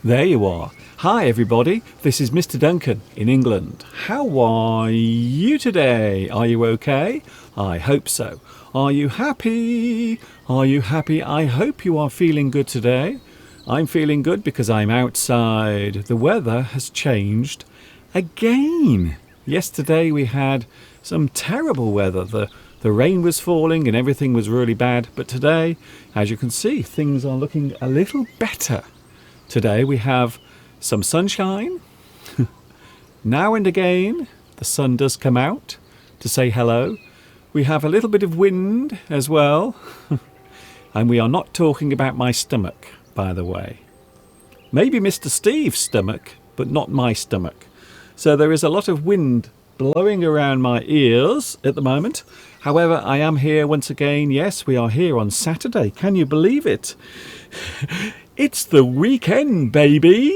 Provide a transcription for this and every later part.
There you are. Hi everybody, this is Mr. Duncan in England. How are you today? Are you okay? I hope so. Are you happy? Are you happy? I hope you are feeling good today. I'm feeling good because I'm outside. The weather has changed again. Yesterday we had some terrible weather. The rain was falling and everything was really bad. But today, as you can see, things are looking a little better. Today we have some sunshine. Now and again the sun does come out to say hello. We have a little bit of wind as well. And we are not talking about my stomach, by the way. Maybe Mr. Steve's stomach, but not my stomach. So there is a lot of wind blowing around my ears at the moment. However, I am here once again. Yes, we are here on Saturday. Can you believe it? It's the weekend, baby!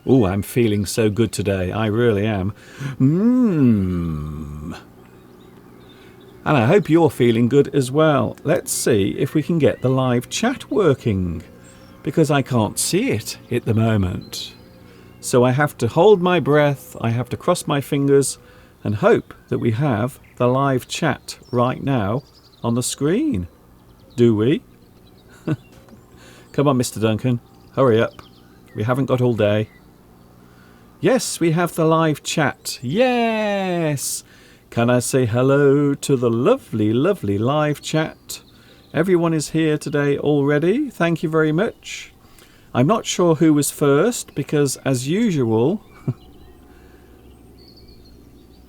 Oh, I'm feeling so good today. I really am. And I hope you're feeling good as well. Let's see if we can get the live chat working, because I can't see it at the moment. So I have to hold my breath, I have to cross my fingers and hope that we have the live chat right now on the screen. Do we? Come on, Mr. Duncan, hurry up. We haven't got all day. Yes, we have the live chat. Yes! Can I say hello to the lovely, lovely live chat? Everyone is here today already. Thank you very much. I'm not sure who was first because, as usual,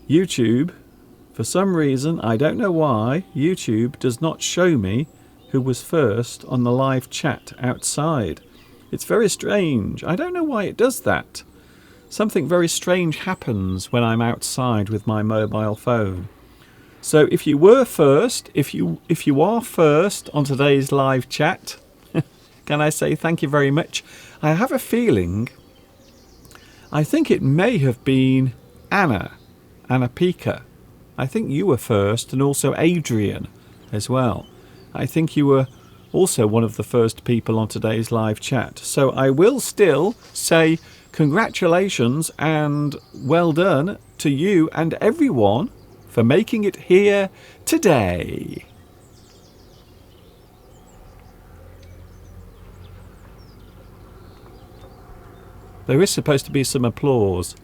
YouTube, for some reason, I don't know why, YouTube does not show me who was first on the live chat outside. It's very strange. I don't know why it does that. Something very strange happens when I'm outside with my mobile phone. So if you were first, if you are first on today's live chat, can I say thank you very much? I have a feeling, I think it may have been Anna Pika. I think you were first, and also Adrian as well. I think you were also one of the first people on today's live chat. So I will still say congratulations and well done to you and everyone for making it here today. There is supposed to be some applause,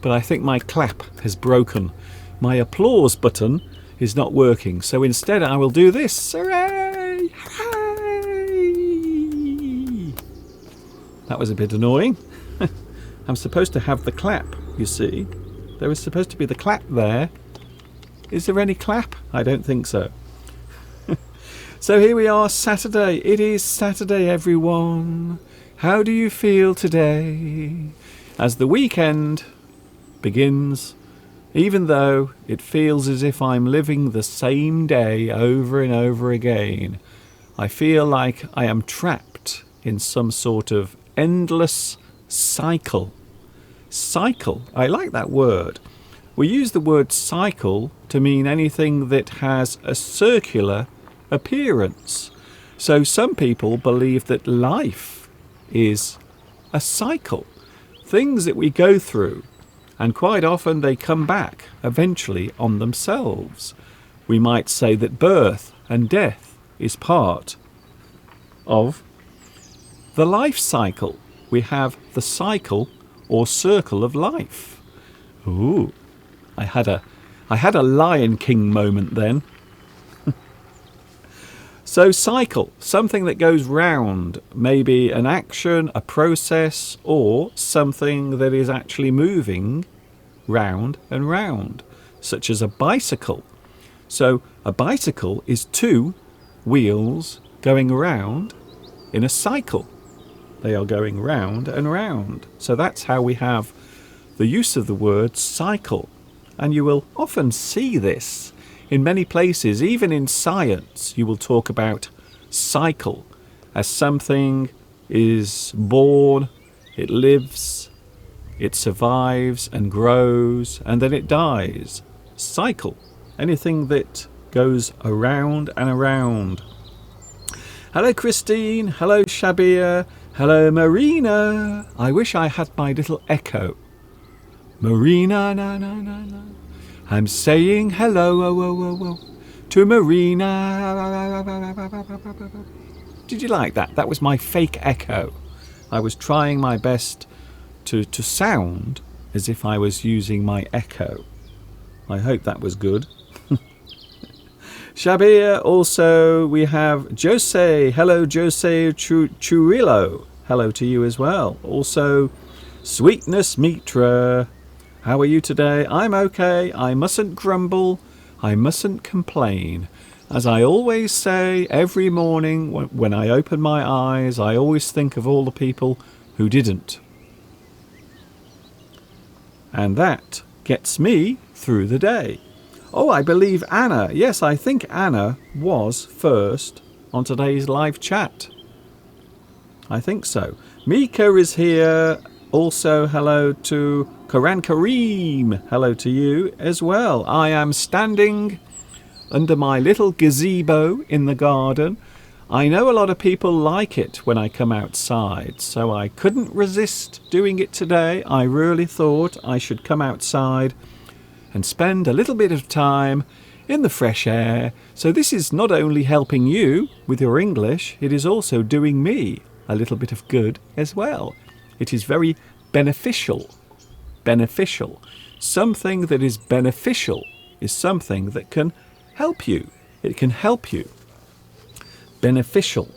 but I think my clap has broken. My applause button is not working, so instead I will do this. Hooray! Hooray! That was a bit annoying. I'm supposed to have the clap, you see. There is supposed to be the clap there. Is there any clap? I don't think so. So here we are, Saturday. It is Saturday, everyone. How do you feel today? As the weekend begins, even though it feels as if I'm living the same day over and over again, I feel like I am trapped in some sort of endless cycle. Cycle, I like that word. We use the word cycle to mean anything that has a circular appearance. So some people believe that life is a cycle, things that we go through, and quite often they come back eventually on themselves. We might say that birth and death is part of the life cycle. We have the cycle or circle of life. Ooh, I had a Lion King moment then. So cycle, something that goes round, maybe an action, a process, or something that is actually moving round and round, such as a bicycle. So a bicycle is two wheels going around in a cycle. They are going round and round. So that's how we have the use of the word cycle. And you will often see this in many places, even in science. You will talk about cycle As something is born, it lives, it survives and grows, and then it dies. Cycle. Anything that goes around and around. Hello Christine, hello Shabir, hello Marina. I wish I had my little echo. Marina, na na na na. I'm saying hello, oh, oh, oh, oh, to Marina. Did you like that? That was my fake echo. I was trying my best to sound as if I was using my echo. I hope that was good. Shabir, also we have Jose. Hello Jose Churillo. Hello to you as well. Also Sweetness Mitra. How are you today? I'm okay. I mustn't grumble. I mustn't complain. As I always say every morning when I open my eyes, I always think of all the people who didn't. And that gets me through the day. Oh, I believe Anna. Yes, I think Anna was first on today's live chat. I think so. Mika is here. Also, hello to Karan Kareem. Hello to you as well. I am standing under my little gazebo in the garden. I know a lot of people like it when I come outside, so I couldn't resist doing it today. I really thought I should come outside and spend a little bit of time in the fresh air. So this is not only helping you with your English, it is also doing me a little bit of good as well. It is very beneficial. Beneficial. Something that is beneficial is something that can help you. It can help you. Beneficial.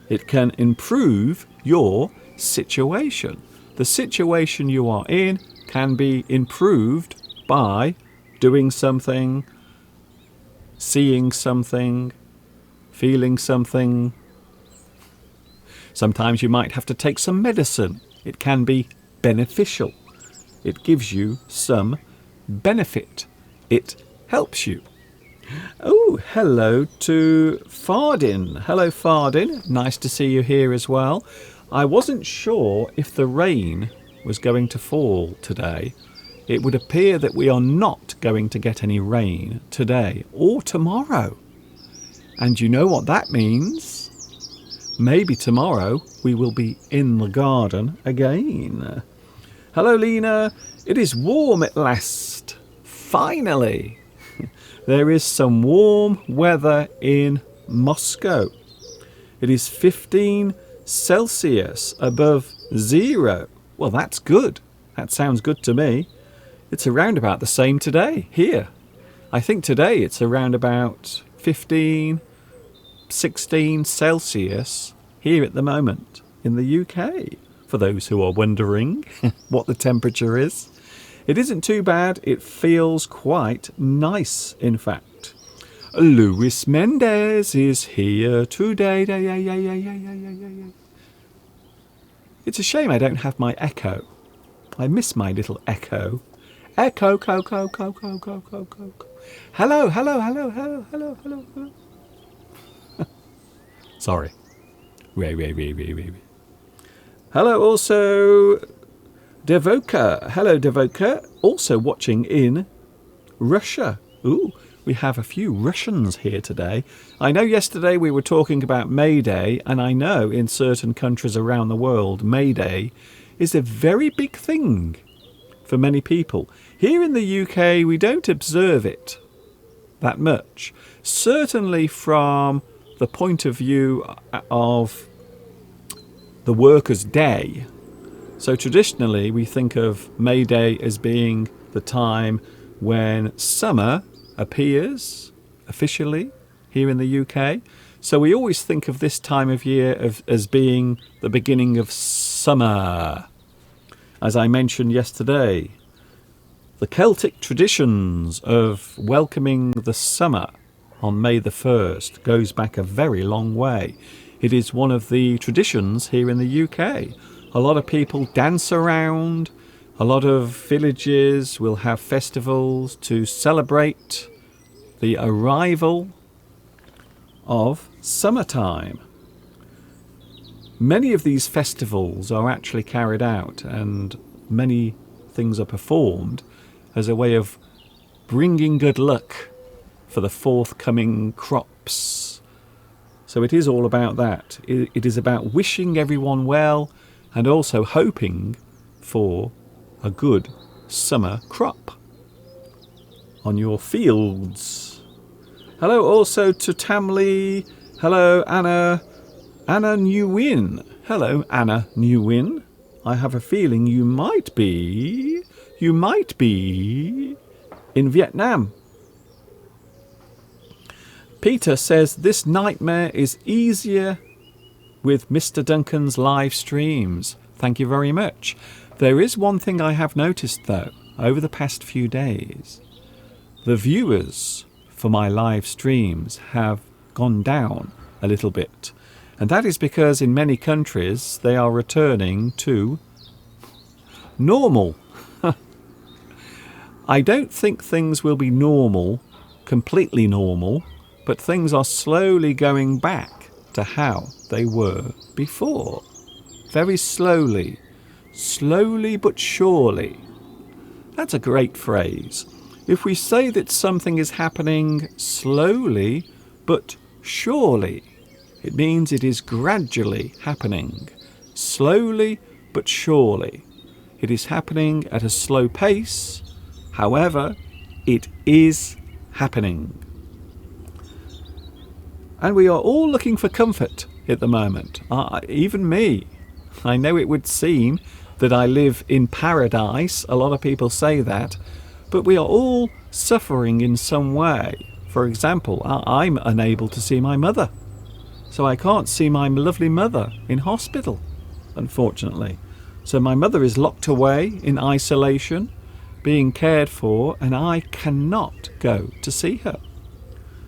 It can improve your situation. The situation you are in can be improved by doing something, seeing something, feeling something. Sometimes you might have to take some medicine. It can be beneficial. It gives you some benefit. It helps you. Oh, hello to Fardin. Hello, Fardin. Nice to see you here as well. I wasn't sure if the rain was going to fall today. It would appear that we are not going to get any rain today or tomorrow. And you know what that means? Maybe tomorrow we will be in the garden again. Hello, Lena. It is warm at last. Finally. There is some warm weather in Moscow. It is 15 Celsius above zero. Well, that's good. That sounds good to me. It's around about the same today here. I think today it's around about 15, 16 Celsius here at the moment in the UK. For those who are wondering what the temperature is. It isn't too bad. It feels quite nice, in fact. Luis Mendez is here today. It's a shame I don't have my echo. I miss my little echo. Echo, co, co, co, co, co, co, co. Hello, hello, hello, hello, hello, hello, hello. Sorry. Hello, also Devoka. Hello, Devoka. Also watching in Russia. Ooh, we have a few Russians here today. I know yesterday we were talking about May Day, and I know in certain countries around the world, May Day is a very big thing for many people. Here in the UK, we don't observe it that much. Certainly from the point of view of the Workers' Day. So traditionally, we think of May Day as being the time when summer appears officially here in the UK. So we always think of this time of year as being the beginning of summer. As I mentioned yesterday, the Celtic traditions of welcoming the summer on May the 1st goes back a very long way. It is one of the traditions here in the UK. A lot of people dance around. A lot of villages will have festivals to celebrate the arrival of summertime. many of these festivals are actually carried out, and many things are performed as a way of bringing good luck for the forthcoming crops. So it is all about that. It is about wishing everyone well and also hoping for a good summer crop on your fields. Hello also to Tamley. Hello Anna Nguyen. Hello Anna Nguyen. I have a feeling you might be in Vietnam. Peter says this nightmare is easier with Mr. Duncan's live streams. Thank you very much. There is one thing I have noticed though over the past few days. The viewers for my live streams have gone down a little bit. And that is because in many countries they are returning to normal. I don't think things will be normal, completely normal, but things are slowly going back to how they were before. Very slowly. Slowly but surely. That's a great phrase. If we say that something is happening slowly but surely, it means it is gradually happening. Slowly but surely. It is happening at a slow pace. However, it is happening. And we are all looking for comfort at the moment. Even me. I know it would seem that I live in paradise. A lot of people say that. But we are all suffering in some way. For example, I'm unable to see my mother. So I can't see my lovely mother in hospital, unfortunately. So my mother is locked away in isolation, being cared for, and I cannot go to see her.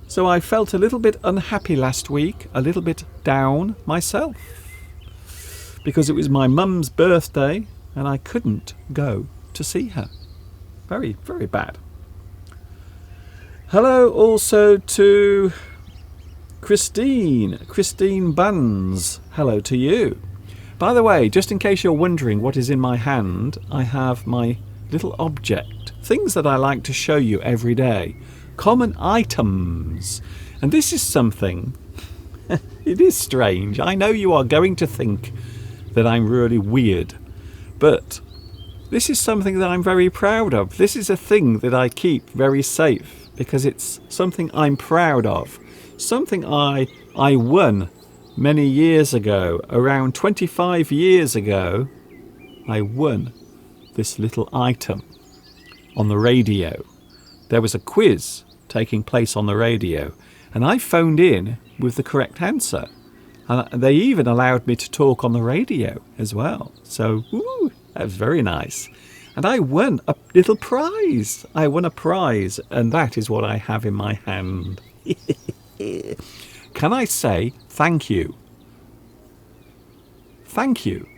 So I felt a little bit unhappy last week, a little bit down myself, because it was my mum's birthday and I couldn't go to see her. Very, very bad. Hello also to Christine Buns. Hello to you. By the way, just in case you're wondering what is in my hand, I have my little object, things that I like to show you every day. Common items. And this is something, it is strange. I know you are going to think that I'm really weird, but this is something that I'm very proud of. This is a thing that I keep very safe because it's something I'm proud of. Something I won many years ago, around 25 years ago, I won this little item on the radio. There was a quiz taking place on the radio and I phoned in with the correct answer. And they even allowed me to talk on the radio as well. So, that was very nice. And I won a little prize. I won a prize, and that is what I have in my hand. Can I say thank you? Thank you.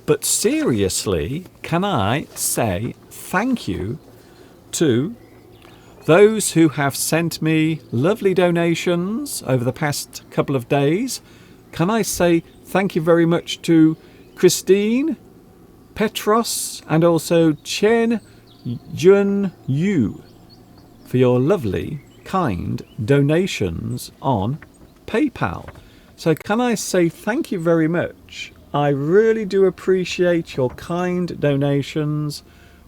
But seriously, can I say thank you to those who have sent me lovely donations over the past couple of days? Can I say thank you very much to Christine, Petros, and also Chen Jun Yu for your lovely, kind donations on PayPal. So can I say thank you very much? I really do appreciate your kind donations.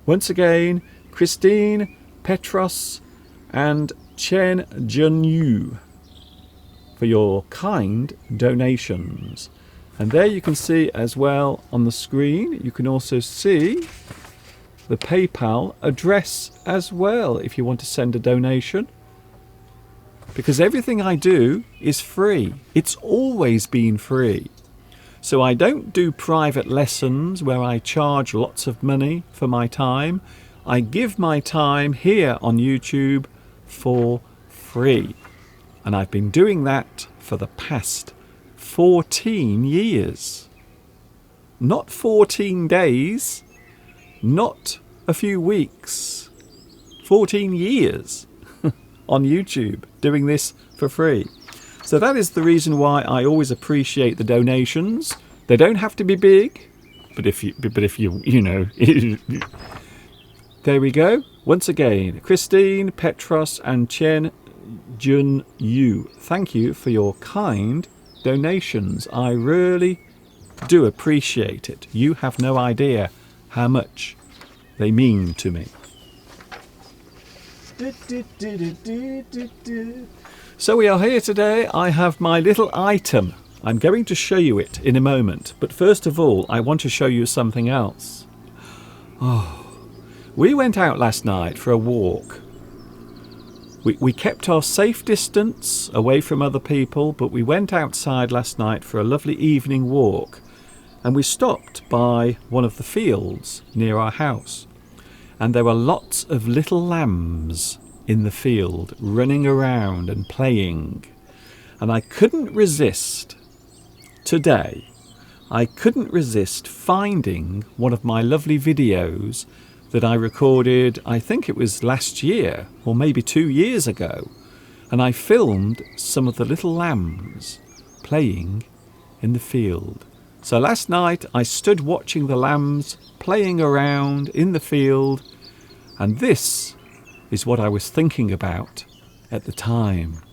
Once again, Christine, Petros, and Chen Junyu for your kind donations. And there you can see as well on the screen, you can also see the PayPal address as well if you want to send a donation. Because everything I do is free. It's always been free. So I don't do private lessons where I charge lots of money for my time. I give my time here on YouTube for free. And I've been doing that for the past 14 years. Not 14 days, not a few weeks, 14 years. on YouTube doing this for free. So that is the reason why I always appreciate the donations. They don't have to be big, but if you you know, there we go. Once again, Christine, Petros, and Chen Jun Yu, thank you for your kind donations. I really do appreciate it. You have no idea how much they mean to me. So we are here today. I have my little item. I'm going to show you it in a moment, but first of all I want to show you something else. We went out last night for a walk. We kept our safe distance away from other people, but we went outside last night for a lovely evening walk, and we stopped by one of the fields near our house, and there were lots of little lambs in the field running around and playing, and I couldn't resist today. I couldn't resist finding one of my lovely videos that I recorded, I think it was last year or maybe 2 years ago, and I filmed some of the little lambs playing in the field. So last night I stood watching the lambs playing around in the field, and this is what I was thinking about at the time.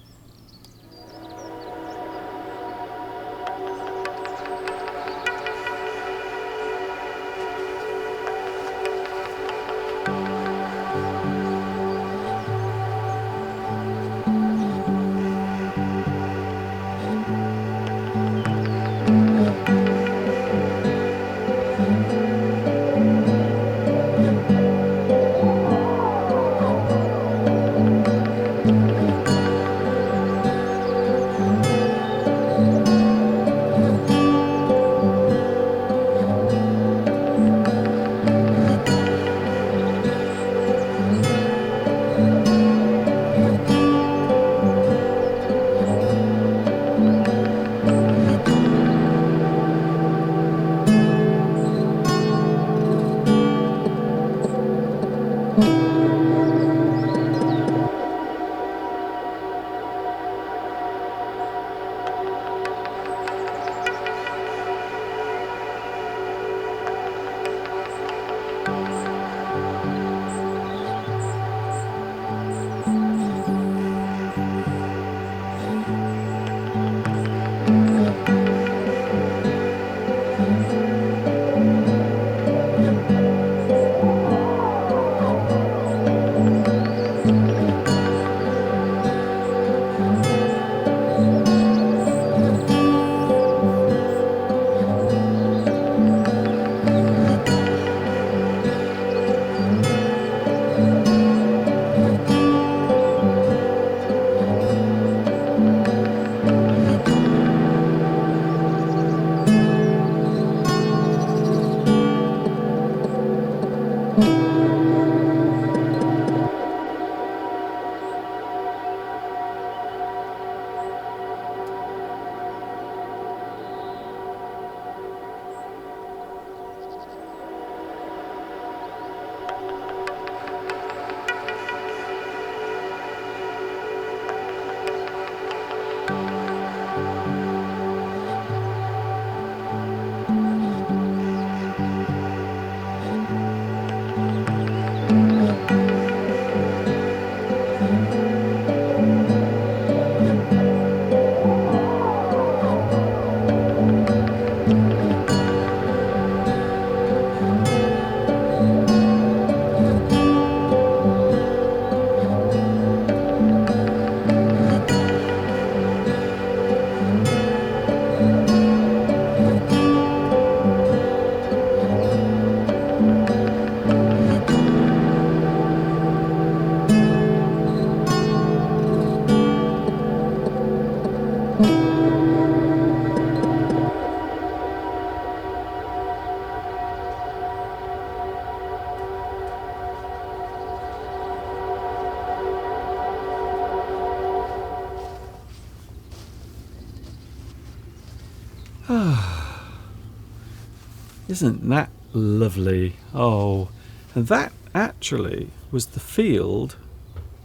Isn't that lovely? Oh, and that actually was the field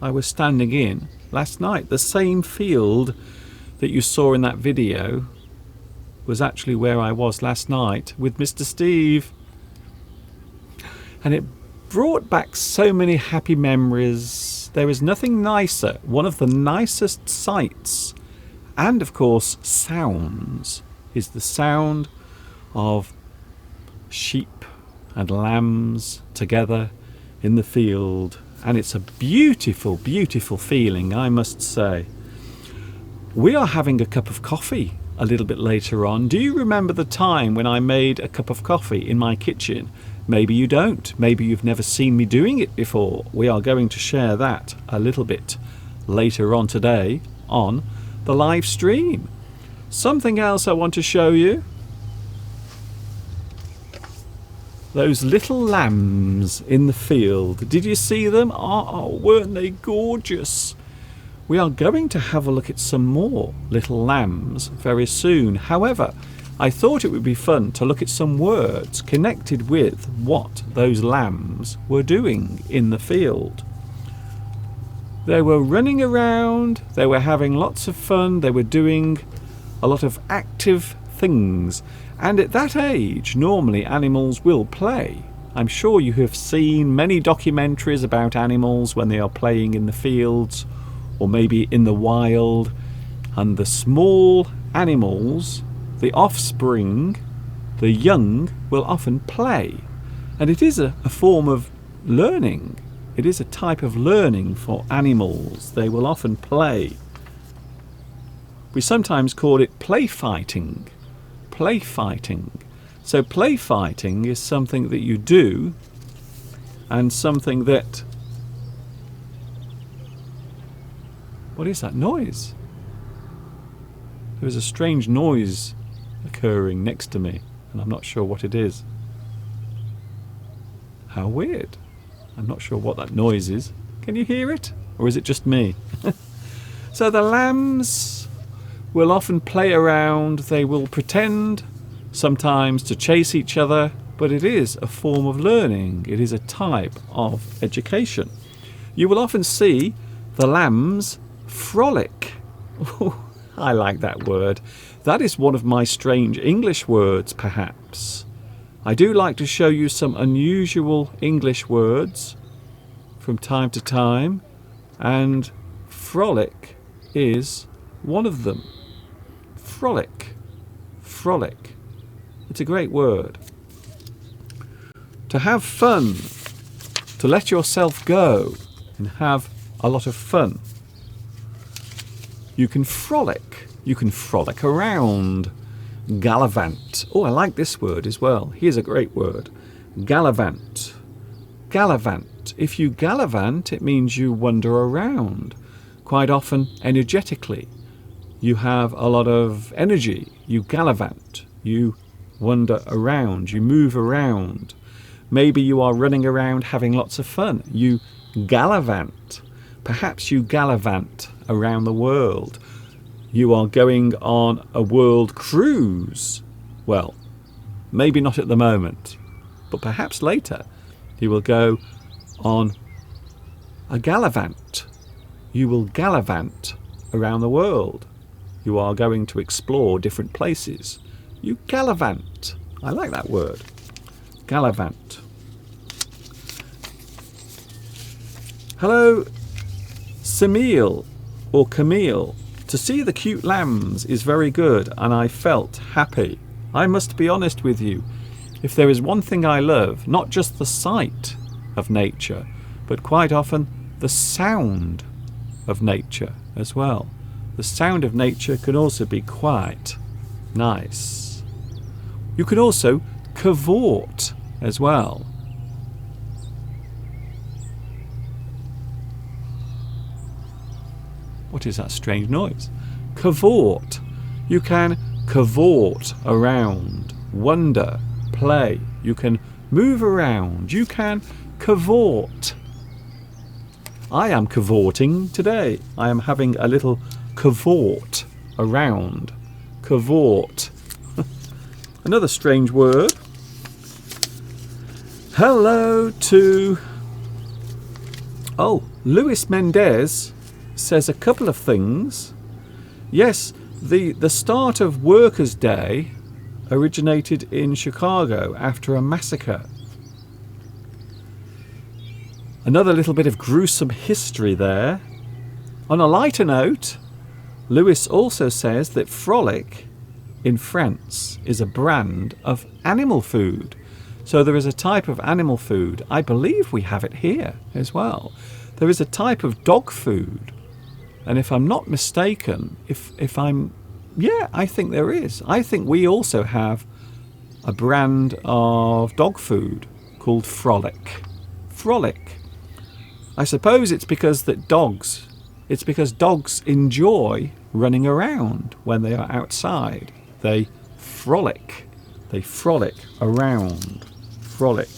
I was standing in last night. The same field that you saw in that video was actually where I was last night with Mr. Steve. And it brought back so many happy memories. There is nothing nicer. One of the nicest sights and, of course, sounds is the sound of sheep and lambs together in the field. And it's a beautiful, beautiful feeling, I must say. We are having a cup of coffee a little bit later on. Do you remember the time when I made a cup of coffee in my kitchen? Maybe you don't. Maybe you've never seen me doing it before. We are going to share that a little bit later on today on the live stream. Something else I want to show you. Those little lambs in the field. Did you see them? Oh, weren't they gorgeous? We are going to have a look at some more little lambs very soon. However, I thought it would be fun to look at some words connected with what those lambs were doing in the field. They were running around, they were having lots of fun, they were doing a lot of active things. And at that age, normally animals will play. I'm sure you have seen many documentaries about animals when they are playing in the fields or maybe in the wild. And the small animals, the offspring, the young, will often play. And it is a form of learning. It is a type of learning for animals. They will often play. We sometimes call it play fighting. Play fighting. So play fighting is something that you do, and something that... What is that noise? There is a strange noise occurring next to me, and I'm not sure what it is. How weird. I'm not sure what that noise is. Can you hear it? Or is it just me? So the lambs will often play around. They will pretend sometimes to chase each other, but it is a form of learning. It is a type of education. You will often see the lambs frolic. I like that word. That is one of my strange English words, perhaps. I do like to show you some unusual English words from time to time, and frolic is one of them. Frolic. Frolic. It's a great word. To have fun. To let yourself go and have a lot of fun. You can frolic. You can frolic around. Gallivant. Oh, I like this word as well. Here's a great word. Gallivant. Gallivant. If you gallivant, it means you wander around. Quite often, energetically. You have a lot of energy. You gallivant. You wander around. You move around. Maybe you are running around having lots of fun. You gallivant. Perhaps you gallivant around the world. You are going on a world cruise. Well, maybe not at the moment, but perhaps later you will go on a gallivant. You will gallivant around the world. You are going to explore different places. You gallivant. I like that word. Gallivant. Hello, Camille or Camille. To see the cute lambs is very good, and I felt happy. I must be honest with you. If there is one thing I love, not just the sight of nature, but quite often the sound of nature as well. The sound of nature can also be quite nice. You can also cavort as well. What is that strange noise? Cavort. You can cavort around, wander, play. You can move around. You can cavort. I am cavorting today. I am having a little cavort around. Cavort. Another strange word. Hello to... Oh, Luis Mendez says a couple of things. Yes, the start of Workers' Day originated in Chicago after a massacre. Another little bit of gruesome history there. On a lighter note, Lewis also says that Frolic in France is a brand of animal food. So there is a type of animal food. I believe we have it here as well. There is a type of dog food. And if I'm not mistaken, I think there is. I think we also have a brand of dog food called Frolic. Frolic. I suppose it's because dogs enjoy running around when they are outside. They frolic. They frolic around. Frolic.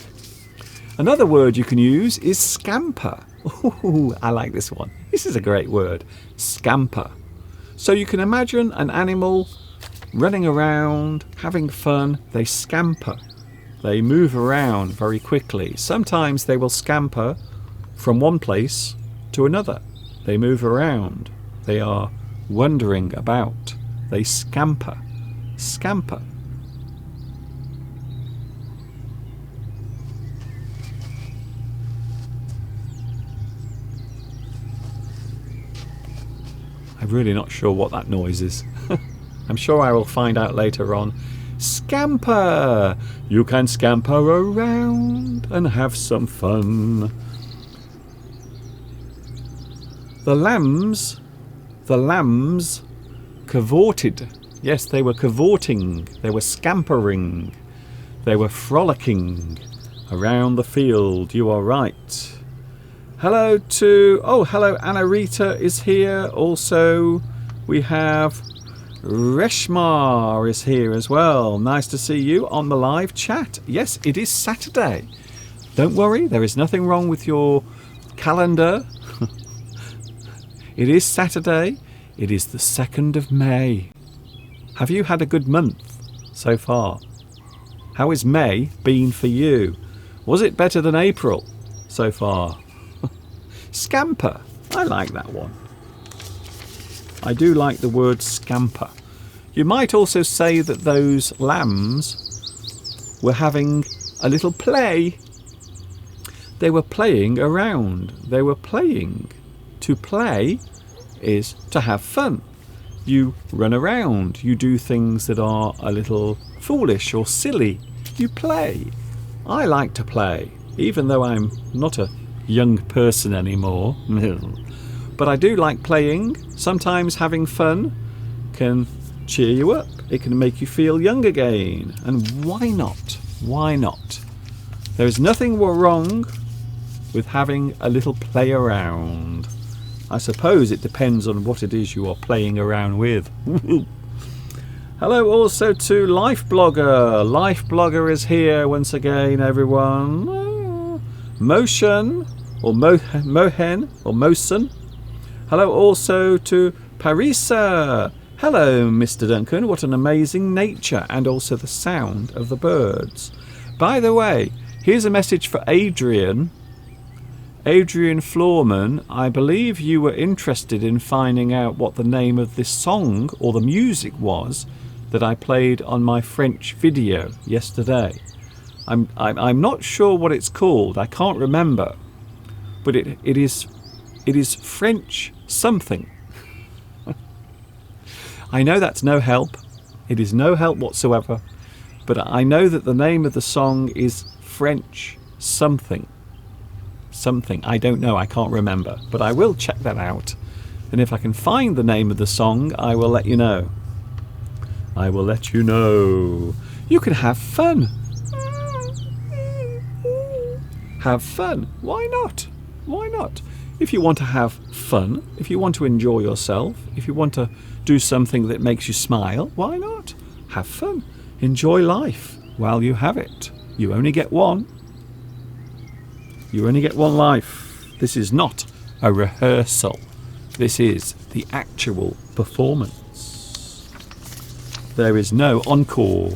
Another word you can use is scamper. Ooh, I like this one. This is a great word. Scamper. So you can imagine an animal running around, having fun. They scamper. They move around very quickly. Sometimes they will scamper from one place to another. They move around. They are wandering about. They scamper. Scamper. I'm really not sure what that noise is. I'm sure I will find out later on. Scamper! You can scamper around and have some fun. The lambs cavorted. Yes, they were cavorting. They were scampering. They were frolicking around the field. You are right. Hello Anna Rita is here. Also, we have Reshmar is here as well. Nice to see you on the live chat. Yes, it is Saturday. Don't worry, there is nothing wrong with your calendar. It is Saturday. It is the 2nd of May. Have you had a good month so far? How has May been for you? Was it better than April so far? Scamper. I like that one. I do like the word scamper. You might also say that those lambs were having a little play. They were playing around. They were playing. To play is to have fun. You run around. You do things that are a little foolish or silly. You play. I like to play, even though I'm not a young person anymore. But I do like playing. Sometimes having fun can cheer you up. It can make you feel young again. And why not? Why not? There is nothing wrong with having a little play around. I suppose it depends on what it is you are playing around with. Hello also to Life Blogger. Life Blogger is here once again, everyone. Motion or Mohen or Mosen. Hello also to Parisa. Hello, Mr. Duncan. What an amazing nature and also the sound of the birds. By the way, here's a message for Adrian. Adrian Florman, I believe you were interested in finding out what the name of this song or the music was that I played on my French video yesterday. I'm not sure what it's called. I can't remember, but it is French something. I know that's no help. It is no help whatsoever, but I know that the name of the song is French something. Something. I don't know. I can't remember, but I will check that out. And if I can find the name of the song, I will let you know. I will let you know. You can have fun. Have fun. Why not? Why not? If you want to have fun, if you want to enjoy yourself, if you want to do something that makes you smile, why not? Have fun. Enjoy life while you have it. You only get one. You only get one life. This is not a rehearsal. This is the actual performance. There is no encore.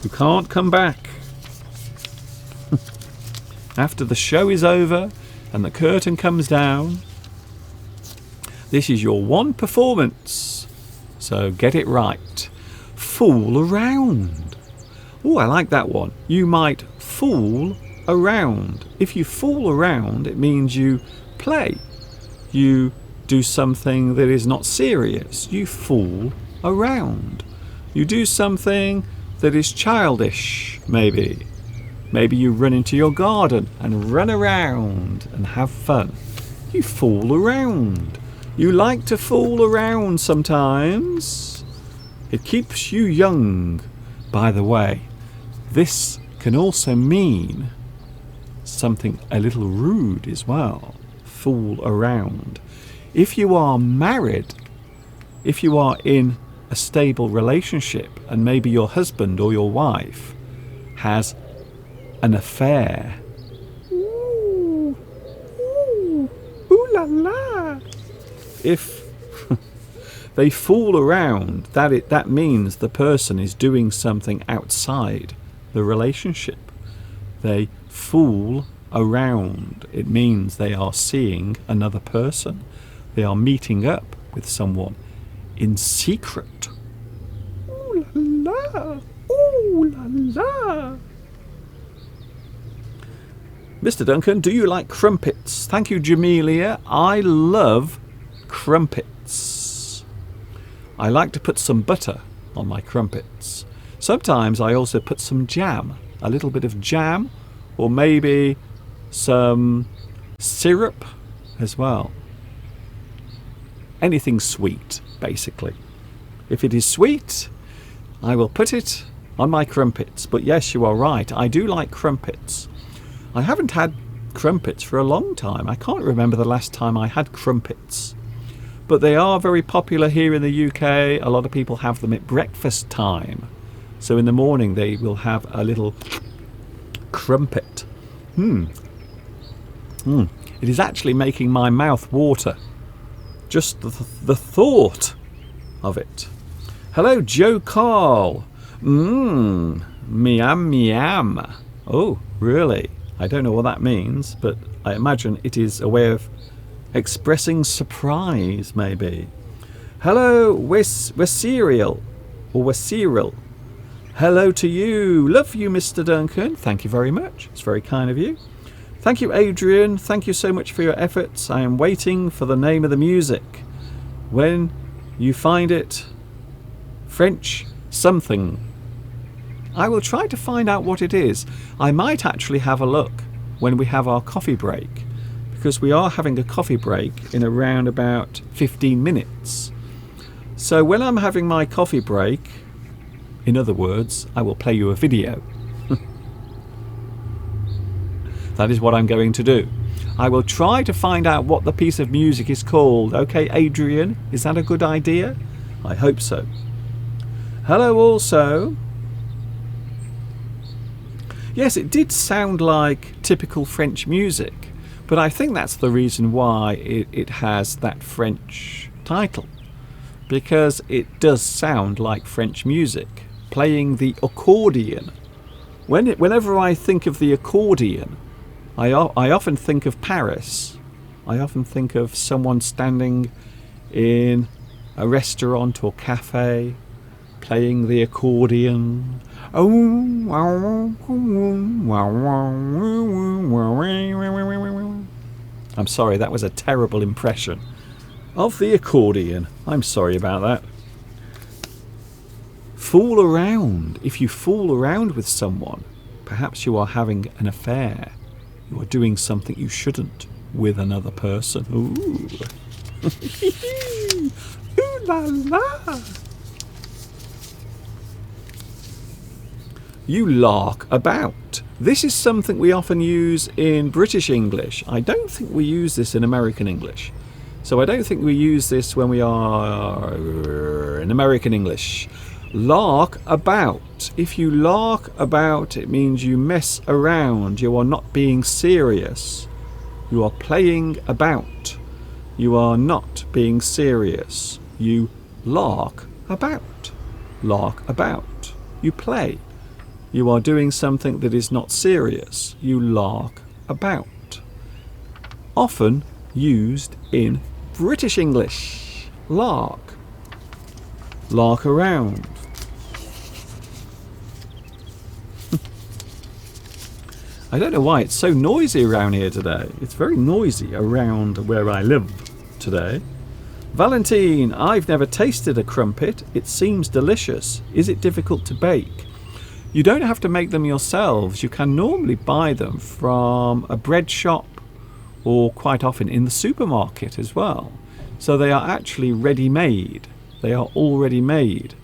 You can't come back. After the show is over, and the curtain comes down. This is your one performance, so get it right. Fool around. Oh, I like that one. You might fool around. If you fool around, it means you play. You do something that is not serious. You fool around. You do something that is childish, maybe. Maybe you run into your garden and run around and have fun. You fool around. You like to fool around sometimes. It keeps you young. By the way, this can also mean something a little rude as well. Fool around. If you are married, if you are in a stable relationship and maybe your husband or your wife has an affair. Ooh, ooh, ooh la la. If they fool around, that means the person is doing something outside the relationship. They fool around. It means they are seeing another person. They are meeting up with someone in secret. Ooh la la. Ooh la la. Mr. Duncan, do you like crumpets? Thank you, Jamelia. I love crumpets. I like to put some butter on my crumpets. Sometimes I also put some jam, a little bit of jam, or maybe some syrup as well. Anything sweet, basically. If it is sweet, I will put it on my crumpets. But yes, you are right. I do like crumpets. I haven't had crumpets for a long time. I can't remember the last time I had crumpets. But they are very popular here in the UK. A lot of people have them at breakfast time. So in the morning they will have a little crumpet. It is actually making my mouth water. Just the thought of it. Hello, Joe Carl. Meow meow. Oh, really? I don't know what that means, but I imagine it is a way of expressing surprise, maybe. Hello, we're cereal. Or we're cereal. Hello to you. Love you, Mr. Duncan. Thank you very much. It's very kind of you. Thank you, Adrian. Thank you so much for your efforts. I am waiting for the name of the music. When you find it, French something. I will try to find out what it is. I might actually have a look when we have our coffee break, because we are having a coffee break in around about 15 minutes. So when I'm having my coffee break, in other words, I will play you a video. That is what I'm going to do. I will try to find out what the piece of music is called. Okay, Adrian, is that a good idea? I hope so. Hello also. Yes, it did sound like typical French music, but I think that's the reason why it has that French title, because it does sound like French music, playing the accordion. Whenever I think of the accordion, I often think of Paris. I often think of someone standing in a restaurant or cafe playing the accordion. I'm sorry, that was a terrible impression of the accordion. I'm sorry about that. Fool around. If you fool around with someone, perhaps you are having an affair. You are doing something you shouldn't with another person. Ooh. Ooh la la. You lark about. This is something we often use in British English. I don't think we use this in American English. So I don't think we use this when we are in American English. Lark about. If you lark about, it means you mess around. You are not being serious. You are playing about. You are not being serious. You lark about. Lark about. You play. You are doing something that is not serious. You lark about. often used in British English. Lark. Lark around. I don't know why it's so noisy around here today. It's very noisy around where I live today. Valentine, I've never tasted a crumpet. It seems delicious. Is it difficult to bake? You don't have to make them yourselves. You can normally buy them from a bread shop or quite often in the supermarket as well. So they are actually ready-made. They are already made.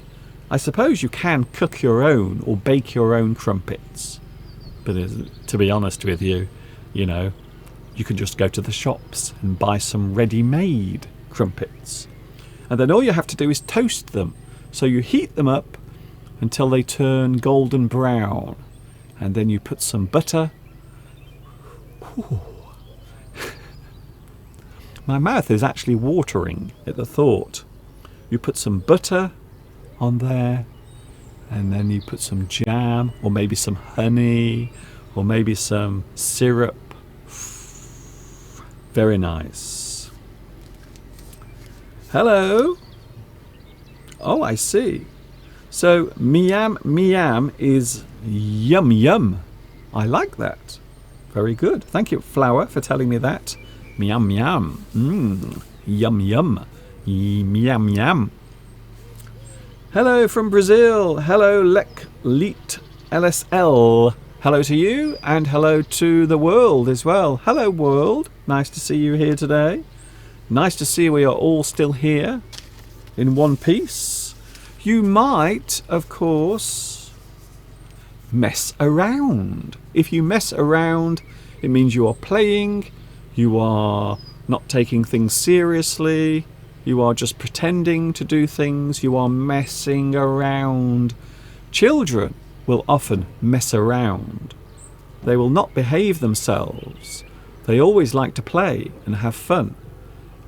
I suppose you can cook your own or bake your own crumpets. But to be honest with you, you know, you can just go to the shops and buy some ready-made crumpets. And then all you have to do is toast them. So you heat them up until they turn golden brown. And then you put some butter. Ooh. My mouth is actually watering at the thought. You put some butter on there. And then you put some jam, or maybe some honey, or maybe some syrup. Very nice. Hello. Oh, I see. So, miam, miam is yum, yum. I like that. Very good. Thank you, Flower, for telling me that. Miam, miam. Yum, yum. Miam, miam. Hello from Brazil. Hello, Leet LSL. Hello to you, and hello to the world as well. Hello, world. Nice to see you here today. Nice to see we are all still here in one piece. You might, of course, mess around. If you mess around, it means you are playing, you are not taking things seriously, you are just pretending to do things, you are messing around. Children will often mess around. They will not behave themselves. They always like to play and have fun.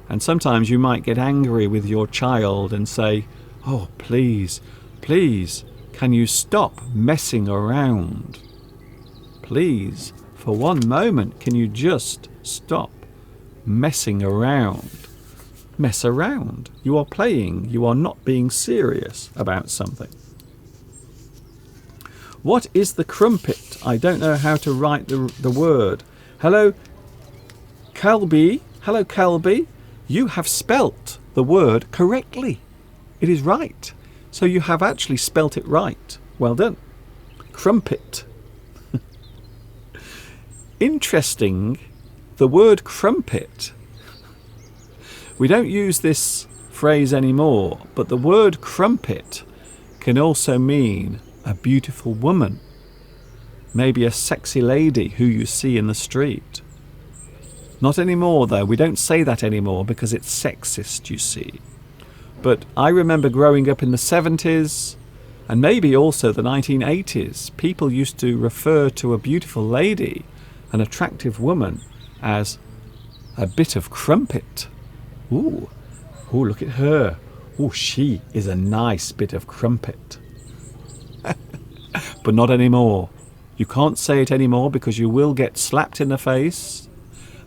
And sometimes you might get angry with your child and say, "Oh, please, please, can you stop messing around? Please, for one moment, can you just stop messing around?" Mess around. You are playing. You are not being serious about something. What is the crumpet? I don't know how to write the word. Hello, Calby. Hello, Calby. You have spelt the word correctly. It is right. So you have actually spelt it right. Well done. Crumpet. Interesting. The word crumpet. We don't use this phrase anymore, but the word crumpet can also mean a beautiful woman. Maybe a sexy lady who you see in the street. Not anymore though, we don't say that anymore because it's sexist, you see. But I remember growing up in the 70s and maybe also the 1980s, people used to refer to a beautiful lady, an attractive woman, as a bit of crumpet. Ooh, ooh, look at her. Ooh, she is a nice bit of crumpet. But not anymore. You can't say it anymore because you will get slapped in the face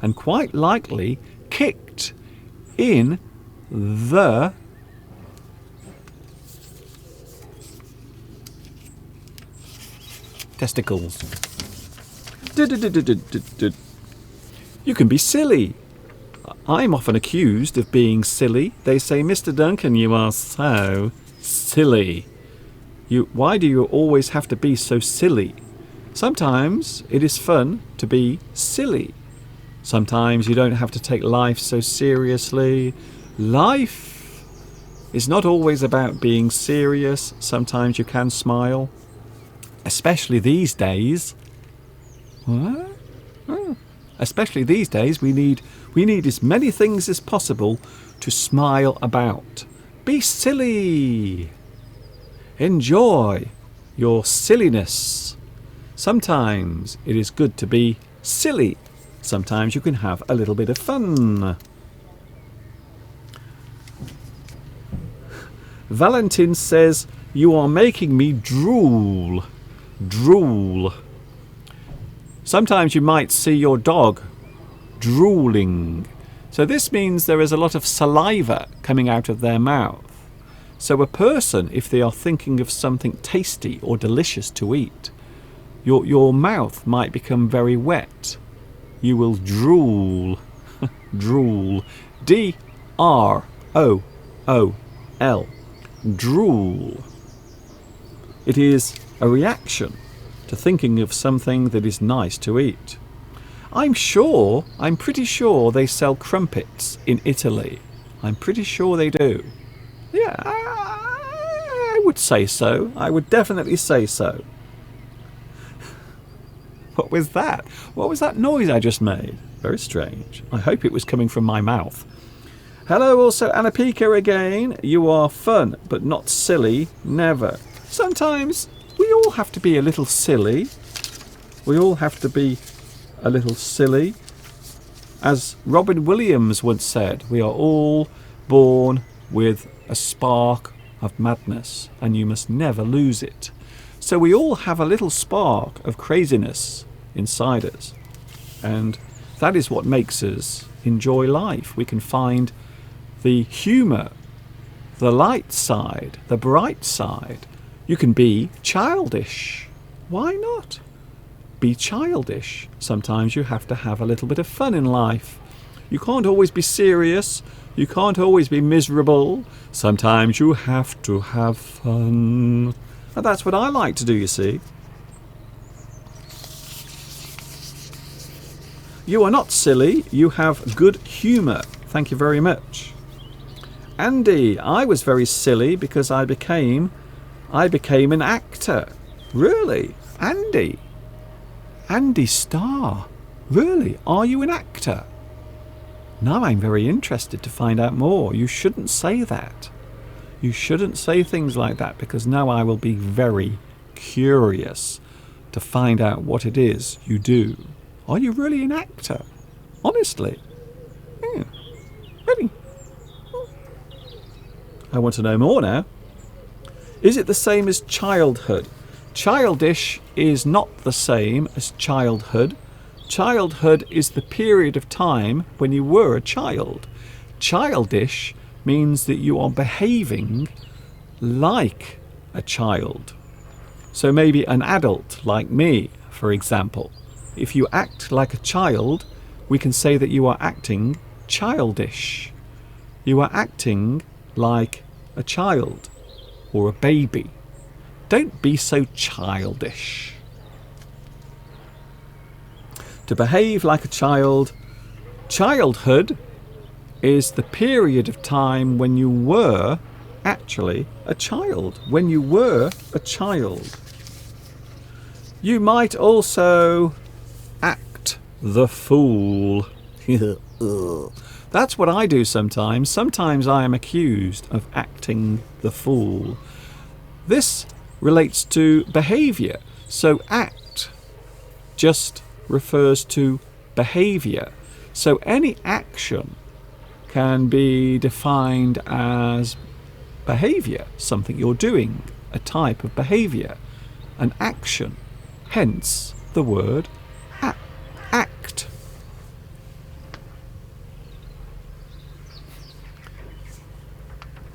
and quite likely kicked in the testicles. You can be silly. I'm often accused of being silly. They say, "Mr. Duncan, you are so silly. Why do you always have to be so silly?" Sometimes it is fun to be silly. Sometimes you don't have to take life so seriously. Life is not always about being serious. Sometimes you can smile. Especially these days. What? Oh. Especially these days, we need as many things as possible to smile about. Be silly. Enjoy your silliness. Sometimes it is good to be silly. Sometimes you can have a little bit of fun. Valentin says, "You are making me drool." Drool. Sometimes you might see your dog drooling. So this means there is a lot of saliva coming out of their mouth. So a person, if they are thinking of something tasty or delicious to eat, your mouth might become very wet. You will drool. Drool. D-R-O-O-L. Drool. It is a reaction to thinking of something that is nice to eat. I'm pretty sure they sell crumpets in Italy. I'm pretty sure they do. Yeah, I would say so. I would definitely say so. What was that? What was that noise I just made? Very strange. I hope it was coming from my mouth. Hello also Anapika again. You are fun, but not silly. Never. Sometimes we all have to be a little silly. We all have to be a little silly. As Robin Williams once said, we are all born with a spark of madness, and you must never lose it. So we all have a little spark of craziness inside us, and that is what makes us enjoy life. We can find the humour, the light side, the bright side. You can be childish. Why not? Be childish. Sometimes you have to have a little bit of fun in life. You can't always be serious. You can't always be miserable. Sometimes you have to have fun. And that's what I like to do, you see. You are not silly. You have good humour. Thank you very much. Andy, I was very silly because I became an actor. Really? Andy? Andy Starr? Really? Are you an actor? Now I'm very interested to find out more. You shouldn't say that. You shouldn't say things like that, because now I will be very curious to find out what it is you do. Are you really an actor? Honestly? Yeah. Really? I want to know more now. Is it the same as childhood? Childish is not the same as childhood. Childhood is the period of time when you were a child. Childish means that you are behaving like a child. So maybe an adult like me, for example. If you act like a child, we can say that you are acting childish. You are acting like a child or a baby. Don't be so childish. To behave like a child. Childhood is the period of time when you were actually a child. When you were a child. You might also act the fool. That's what I do sometimes. Sometimes I am accused of acting the fool. This relates to behaviour. So act just refers to behaviour. So any action can be defined as behaviour, something you're doing, a type of behaviour, an action. Hence the word act.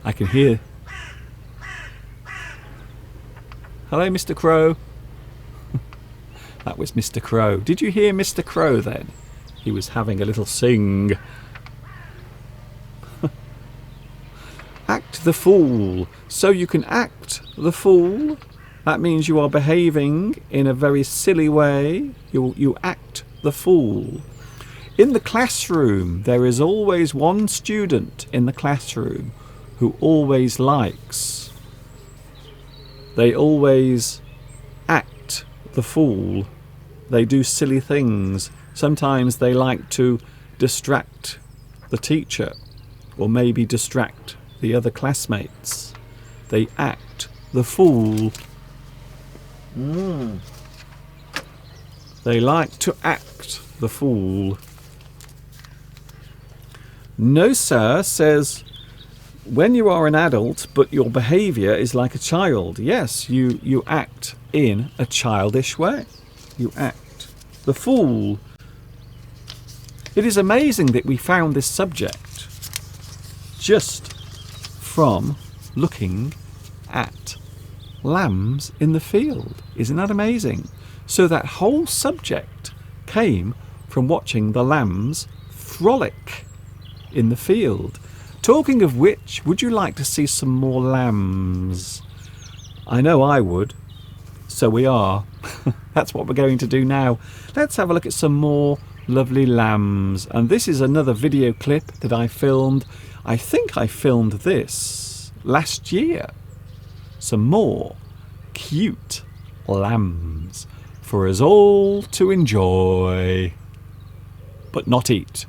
I can hear. Hello, Mr. Crow. That was Mr. Crow. Did you hear Mr. Crow then? He was having a little sing. Act the fool. So you can act the fool. That means you are behaving in a very silly way. You act the fool. In the classroom, there is always one student in the classroom who always likes. They always act the fool. They do silly things. Sometimes they like to distract the teacher, or maybe distract the other classmates. They act the fool. They like to act the fool. No, sir says, when you are an adult but your behaviour is like a child. Yes, you act in a childish way. You act. The fool It is amazing that we found this subject just from looking at lambs in the field. Isn't that amazing? So that whole subject came from watching the lambs frolic in the field. Talking of which, would you like to see some more lambs? I know I would. So we are. That's what we're going to do now. Let's have a look at some more lovely lambs. And this is another video clip that I filmed. I think I filmed this last year. Some more cute lambs for us all to enjoy, but not eat.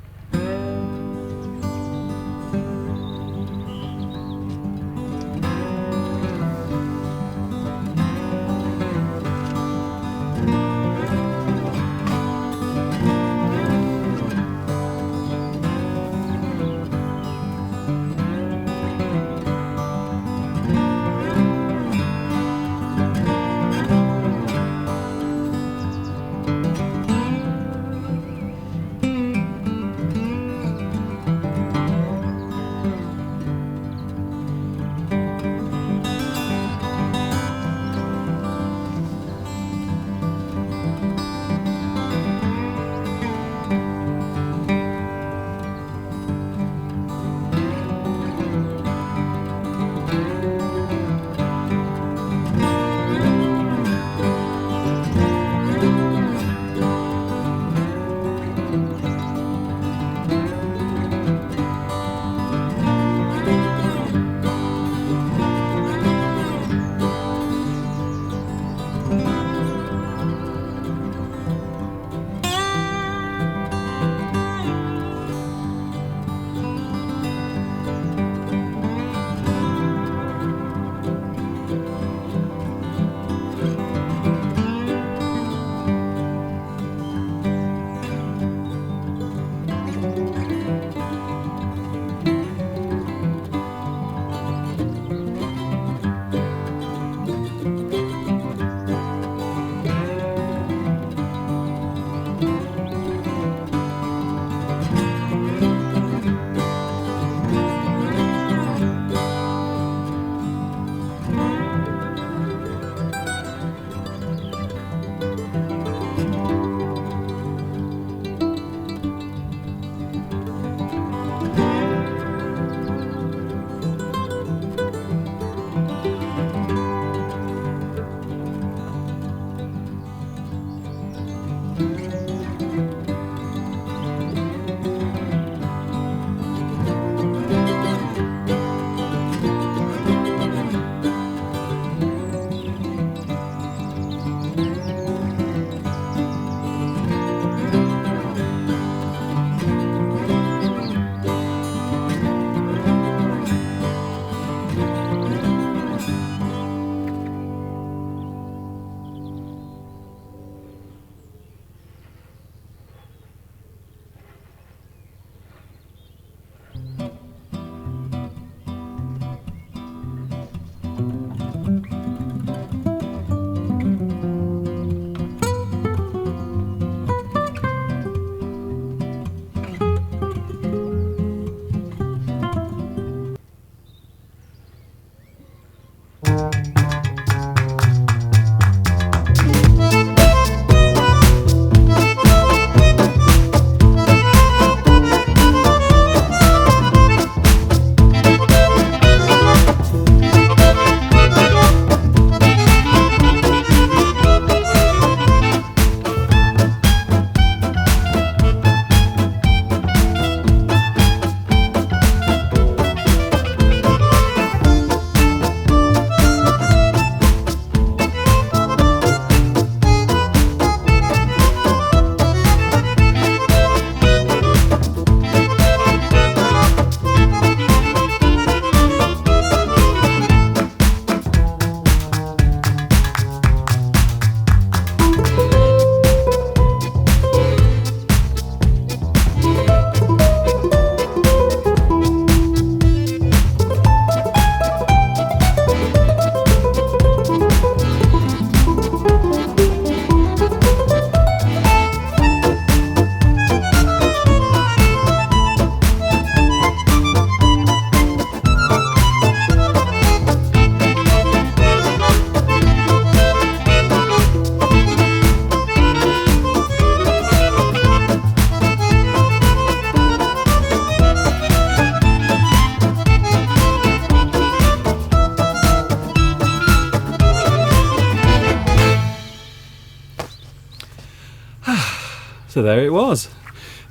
So there it was.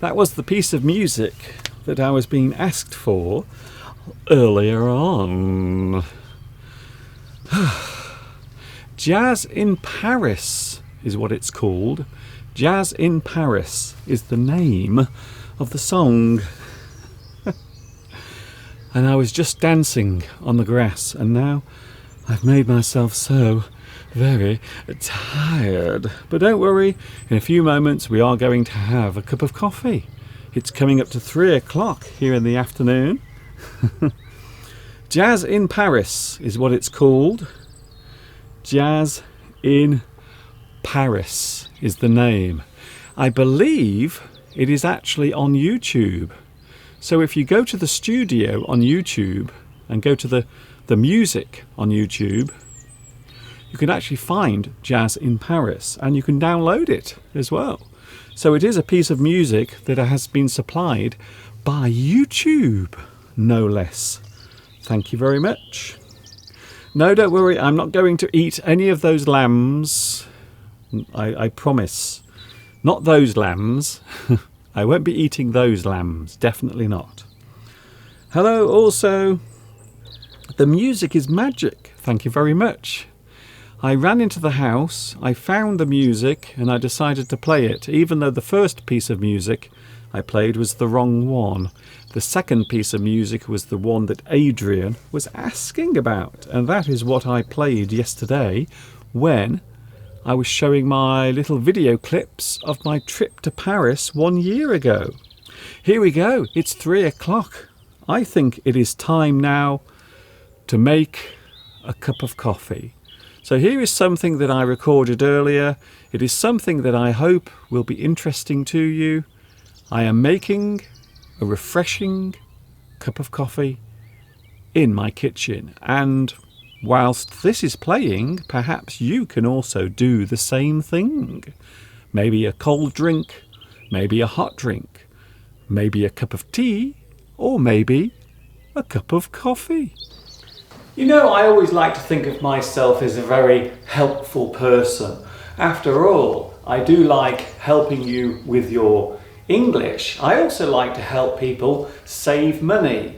That was the piece of music that I was being asked for earlier on. Jazz in Paris is what it's called. Jazz in Paris is the name of the song. And I was just dancing on the grass, and now I've made myself so very tired. But don't worry, in a few moments we are going to have a cup of coffee. It's coming up to 3 o'clock here in the afternoon. Jazz in Paris is what it's called. Jazz in Paris is the name. I believe it is actually on YouTube. So if you go to the studio on YouTube and go to the music on YouTube, you can actually find Jazz in Paris, and you can download it as well. So it is a piece of music that has been supplied by YouTube, no less. Thank you very much. No, don't worry, I'm not going to eat any of those lambs. I promise. Not those lambs. I won't be eating those lambs, definitely not. Hello also. The music is magic, thank you very much. I ran into the house, I found the music, and I decided to play it, even though the first piece of music I played was the wrong one. The second piece of music was the one that Adrian was asking about, and that is what I played yesterday when I was showing my little video clips of my trip to Paris 1 year ago. Here we go, it's 3 o'clock. I think it is time now to make a cup of coffee. So here is something that I recorded earlier. It is something that I hope will be interesting to you. I am making a refreshing cup of coffee in my kitchen, and whilst this is playing, perhaps you can also do the same thing. Maybe a cold drink, maybe a hot drink, maybe a cup of tea, or maybe a cup of coffee. You know, I always like to think of myself as a very helpful person. After all, I do like helping you with your English. I also like to help people save money.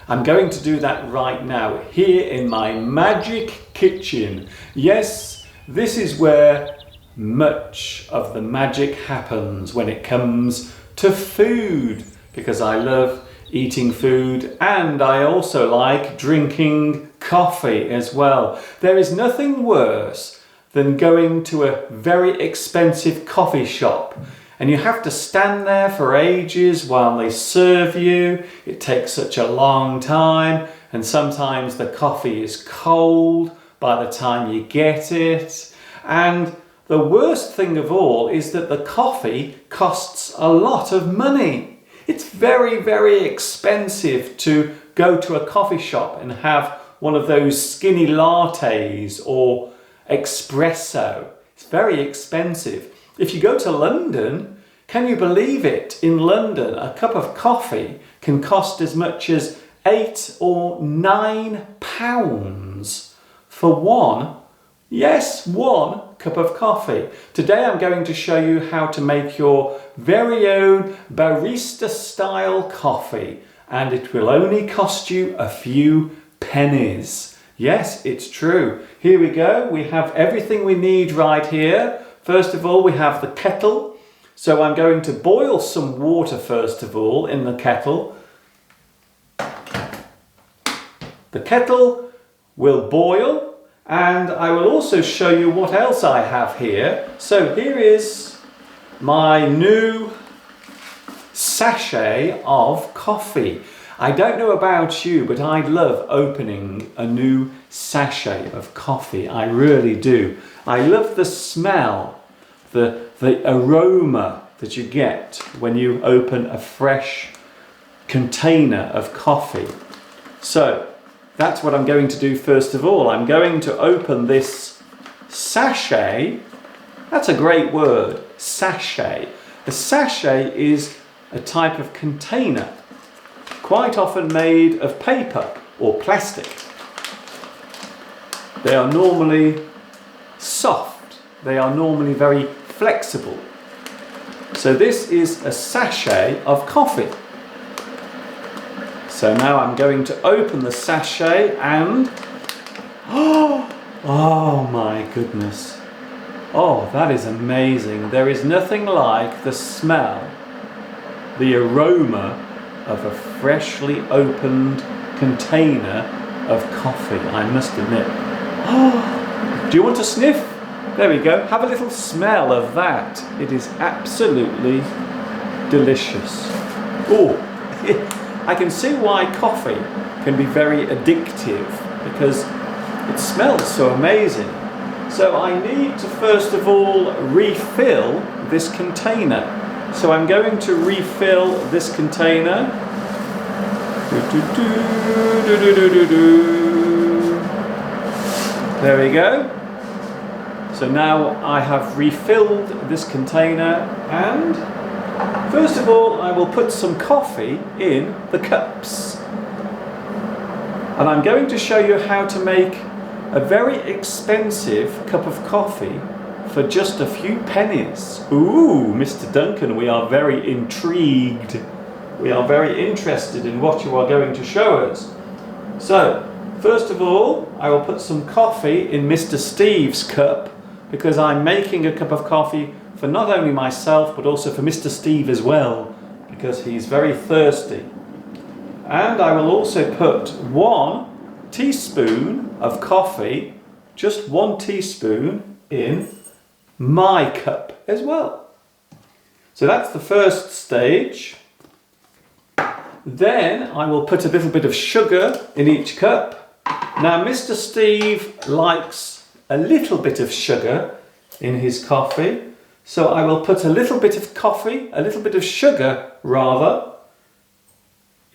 I'm going to do that right now, here in my magic kitchen. Yes, this is where much of the magic happens when it comes to food, because I love eating food and I also like drinking coffee as well. There is nothing worse than going to a very expensive coffee shop and you have to stand there for ages while they serve you. It takes such a long time, and sometimes the coffee is cold by the time you get it. And the worst thing of all is that the coffee costs a lot of money. It's very, very expensive to go to a coffee shop and have one of those skinny lattes or espresso. It's very expensive. If you go to London, can you believe it? In London, a cup of coffee can cost as much as £8 or £9 for one, yes, one cup of coffee. Today I'm going to show you how to make your very own barista style coffee, and it will only cost you a few pennies. Yes, it's true. Here we go. We have everything we need right here. First of all, we have the kettle. So I'm going to boil some water first of all in the kettle. The kettle will boil, and I will also show you what else I have here. So here is my new sachet of coffee. I don't know about you, but I love opening a new sachet of coffee. I really do. I love the smell, the aroma that you get when you open a fresh container of coffee. So that's what I'm going to do first of all. I'm going to open this sachet. That's a great word, sachet. A sachet is a type of container, quite often made of paper or plastic. They are normally soft. They are normally very flexible. So this is a sachet of coffee. So now I'm going to open the sachet and... Oh my goodness. Oh, that is amazing. There is nothing like the smell, the aroma of a freshly opened container of coffee, I must admit. Oh, do you want to sniff? There we go. Have a little smell of that. It is absolutely delicious. Oh, I can see why coffee can be very addictive, because it smells so amazing. So I need to first of all refill this container. So I'm going to refill this container. There we go. So now I have refilled this container, and first of all I will put some coffee in the cups. And I'm going to show you how to make a very expensive cup of coffee for just a few pennies. Ooh, Mr. Duncan, we are very intrigued. We are very interested in what you are going to show us. So, first of all, I will put some coffee in Mr. Steve's cup, because I'm making a cup of coffee for not only myself, but also for Mr. Steve as well, because he's very thirsty. And I will also put 1 teaspoon of coffee, just 1 teaspoon, in my cup as well. So that's the first stage. Then I will put a little bit of sugar in each cup. Now Mr. Steve likes a little bit of sugar in his coffee, so I will put a little bit of sugar rather,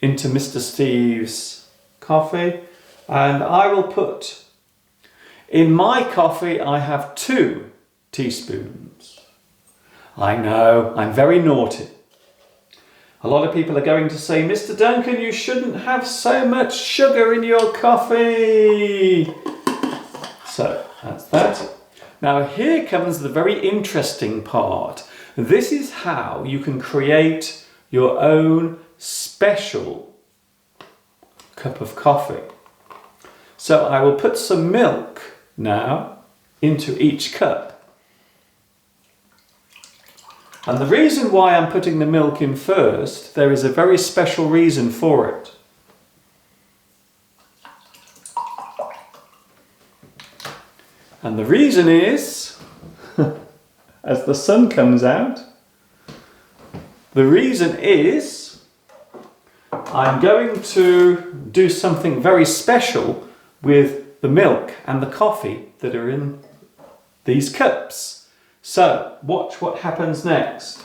into Mr. Steve's coffee. And I will put, in my coffee I have 2 teaspoons. I know, I'm very naughty. A lot of people are going to say, Mr. Duncan, you shouldn't have so much sugar in your coffee. So, that's that. Now here comes the very interesting part. This is how you can create your own special cup of coffee. So I will put some milk now into each cup. And the reason why I'm putting the milk in first, there is a very special reason for it. And the reason is, as the sun comes out, the reason is I'm going to do something very special with the milk and the coffee that are in these cups. So watch what happens next.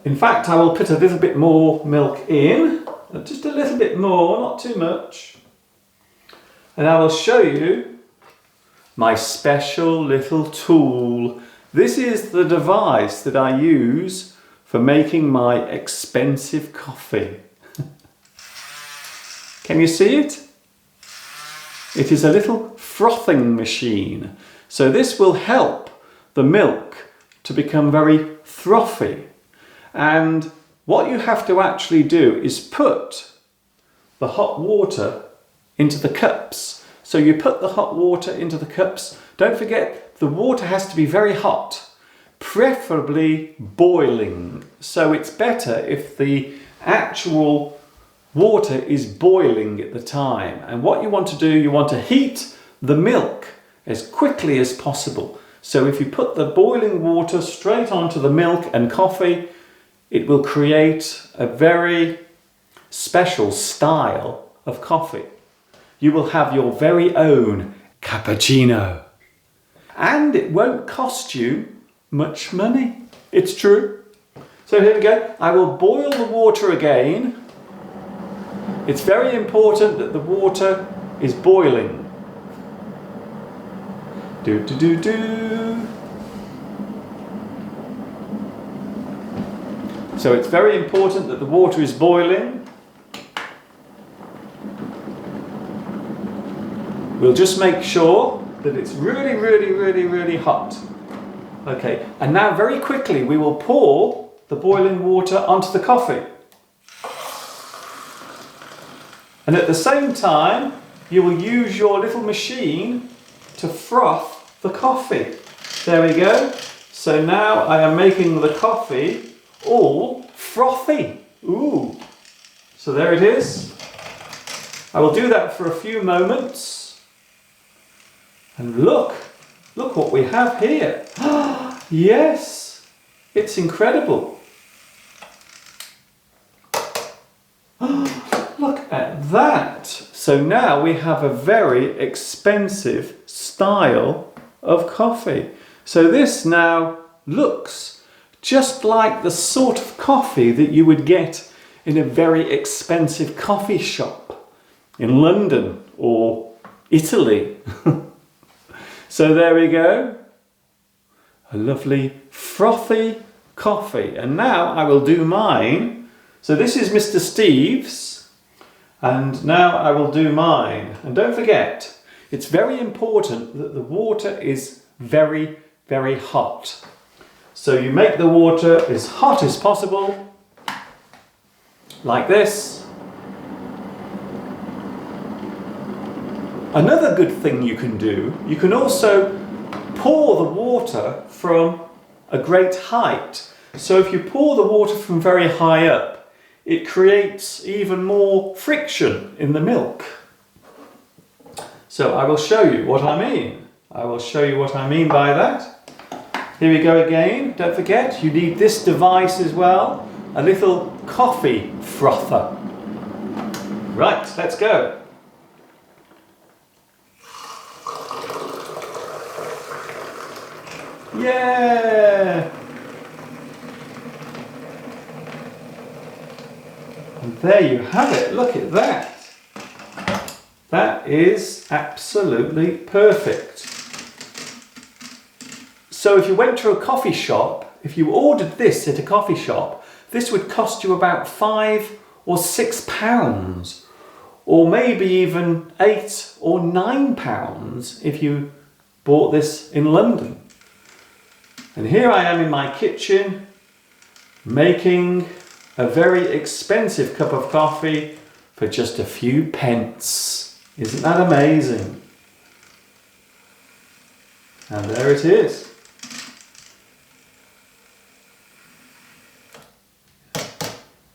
In fact, I will put a little bit more milk in, just a little bit more, not too much. And I will show you my special little tool. This is the device that I use for making my expensive coffee. Can you see it? It is a little frothing machine. So this will help the milk to become very frothy. And what you have to actually do is put the hot water into the cups. So you put the hot water into the cups. Don't forget, the water has to be very hot, preferably boiling. So it's better if the actual water is boiling at the time. And what you want to do, you want to heat the milk as quickly as possible. So if you put the boiling water straight onto the milk and coffee, it will create a very special style of coffee. You will have your very own cappuccino. And it won't cost you much money. It's true. So here we go. I will boil the water again. It's very important that the water is boiling. Do, do, do, do. So it's very important that the water is boiling. We'll just make sure that it's really, really, really, really hot. Okay, and now very quickly we will pour the boiling water onto the coffee. And at the same time, you will use your little machine to froth the coffee. There we go. So now I am making the coffee all frothy. Ooh. So there it is. I will do that for a few moments. And look what we have here. Yes, it's incredible. Look at that. So now we have a very expensive style of coffee. So this now looks just like the sort of coffee that you would get in a very expensive coffee shop in London or Italy. So there we go. A lovely frothy coffee. And now I will do mine. So this is Mr. Steve's. And now I will do mine. And don't forget, it's very important that the water is very, very hot. So you make the water as hot as possible, like this. Another good thing you can do, you can also pour the water from a great height. So if you pour the water from very high up, it creates even more friction in the milk. So I will show you what I mean. I will show you what I mean by that. Here we go again. Don't forget, you need this device as well. A little coffee frother. Right, let's go. Yeah! And there you have it. Look at that. That is absolutely perfect. So if you went to a coffee shop, if you ordered this at a coffee shop, this would cost you about £5 or £6, or maybe even £8 or £9 if you bought this in London. And here I am in my kitchen making a very expensive cup of coffee for just a few pence. Isn't that amazing? And there it is.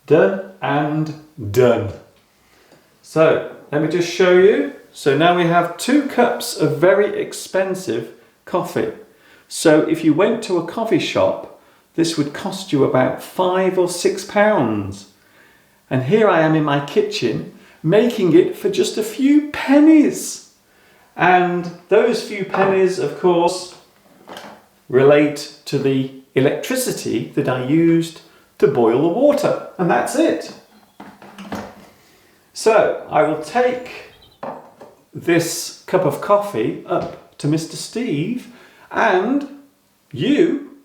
Done and done. So let me just show you. So now we have 2 cups of very expensive coffee. So if you went to a coffee shop, this would cost you about £5 or £6. And here I am in my kitchen making it for just a few pennies. And those few pennies, of course, relate to the electricity that I used to boil the water. And that's it. So I will take this cup of coffee up to Mr. Steve, and you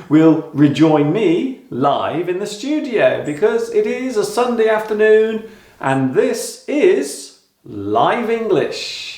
will rejoin me live in the studio, because it is a Sunday afternoon and this is Live English.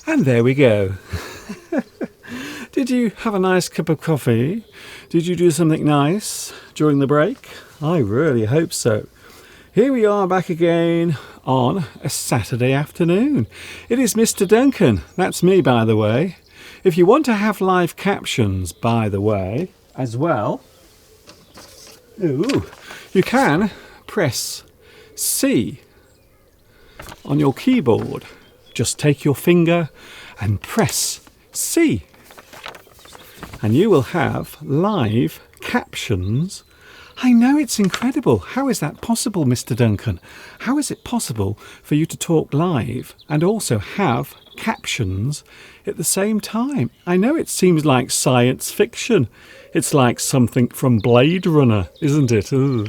And there we go. Did you have a nice cup of coffee? Did you do something nice during the break? I really hope so. Here we are back again on a Saturday afternoon. It is Mr. Duncan. That's me, by the way. If you want to have live captions, by the way, as well, you can press C on your keyboard. Just take your finger and press C. And you will have live captions. I know, it's incredible. How is that possible, Mr. Duncan? How is it possible for you to talk live and also have captions at the same time? I know it seems like science fiction. It's like something from Blade Runner, isn't it? Ooh.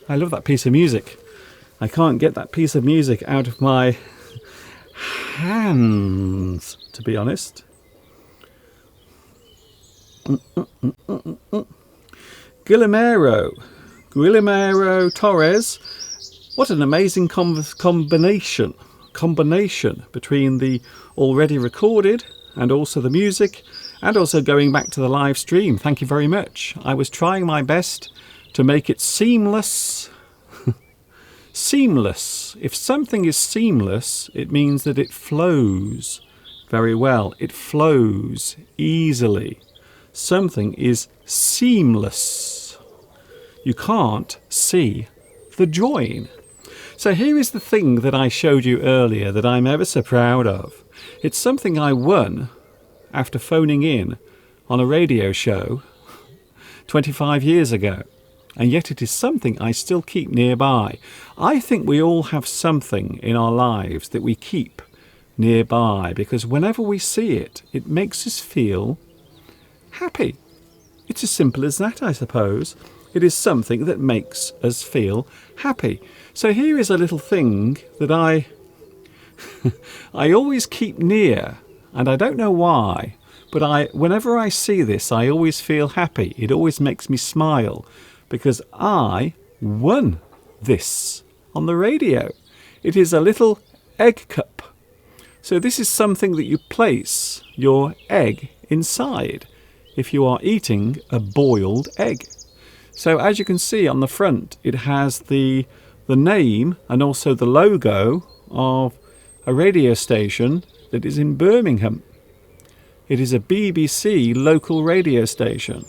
I love that piece of music. I can't get that piece of music out of my hands, to be honest. Guillermo Torres. What an amazing combination between the already recorded and also the music, and also going back to the live stream. Thank you very much. I was trying my best to make it seamless. Seamless. If something is seamless, it means that it flows very well. It flows easily. Something is seamless. You can't see the join. So here is the thing that I showed you earlier that I'm ever so proud of. It's something I won after phoning in on a radio show 25 years ago. And yet it is something I still keep nearby. I think we all have something in our lives that we keep nearby, because whenever we see it, it makes us feel happy. It's as simple as that, I suppose. It is something that makes us feel happy. So here is a little thing that I always keep near, and I don't know why, but whenever I see this, I always feel happy. It always makes me smile, because I won this on the radio. It is a little egg cup. So this is something that you place your egg inside if you are eating a boiled egg. So as you can see on the front, it has the name and also the logo of a radio station that is in Birmingham. It is a BBC local radio station.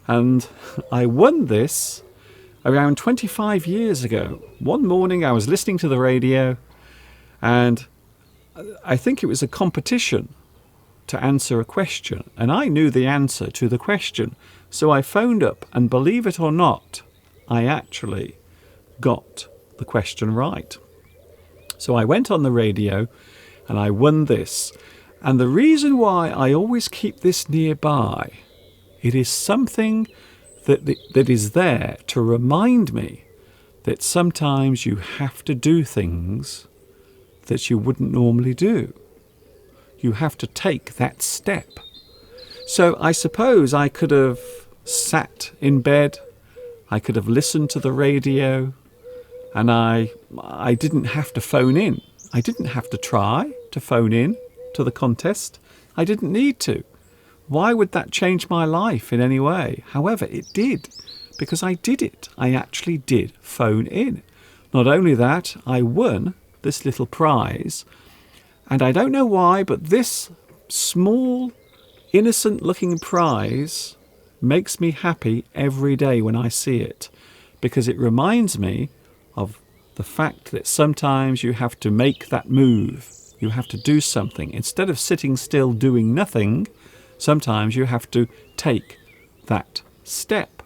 And I won this around 25 years ago. One morning I was listening to the radio, and I think it was a competition to answer a question, and I knew the answer to the question. So I phoned up, and believe it or not, I actually got the question right. So I went on the radio and I won this. And the reason why I always keep this nearby, it is something that is there to remind me that sometimes you have to do things that you wouldn't normally do. You have to take that step. So I suppose I could have sat in bed, I could have listened to the radio, and I didn't have to phone in. I didn't have to try to phone in to the contest. I didn't need to. Why would that change my life in any way? However, it did, because I did it. I actually did phone in. Not only that, I won this little prize, and I don't know why, but this small, innocent-looking prize makes me happy every day when I see it, because it reminds me of the fact that sometimes you have to make that move. You have to do something. Instead of sitting still doing nothing, sometimes you have to take that step.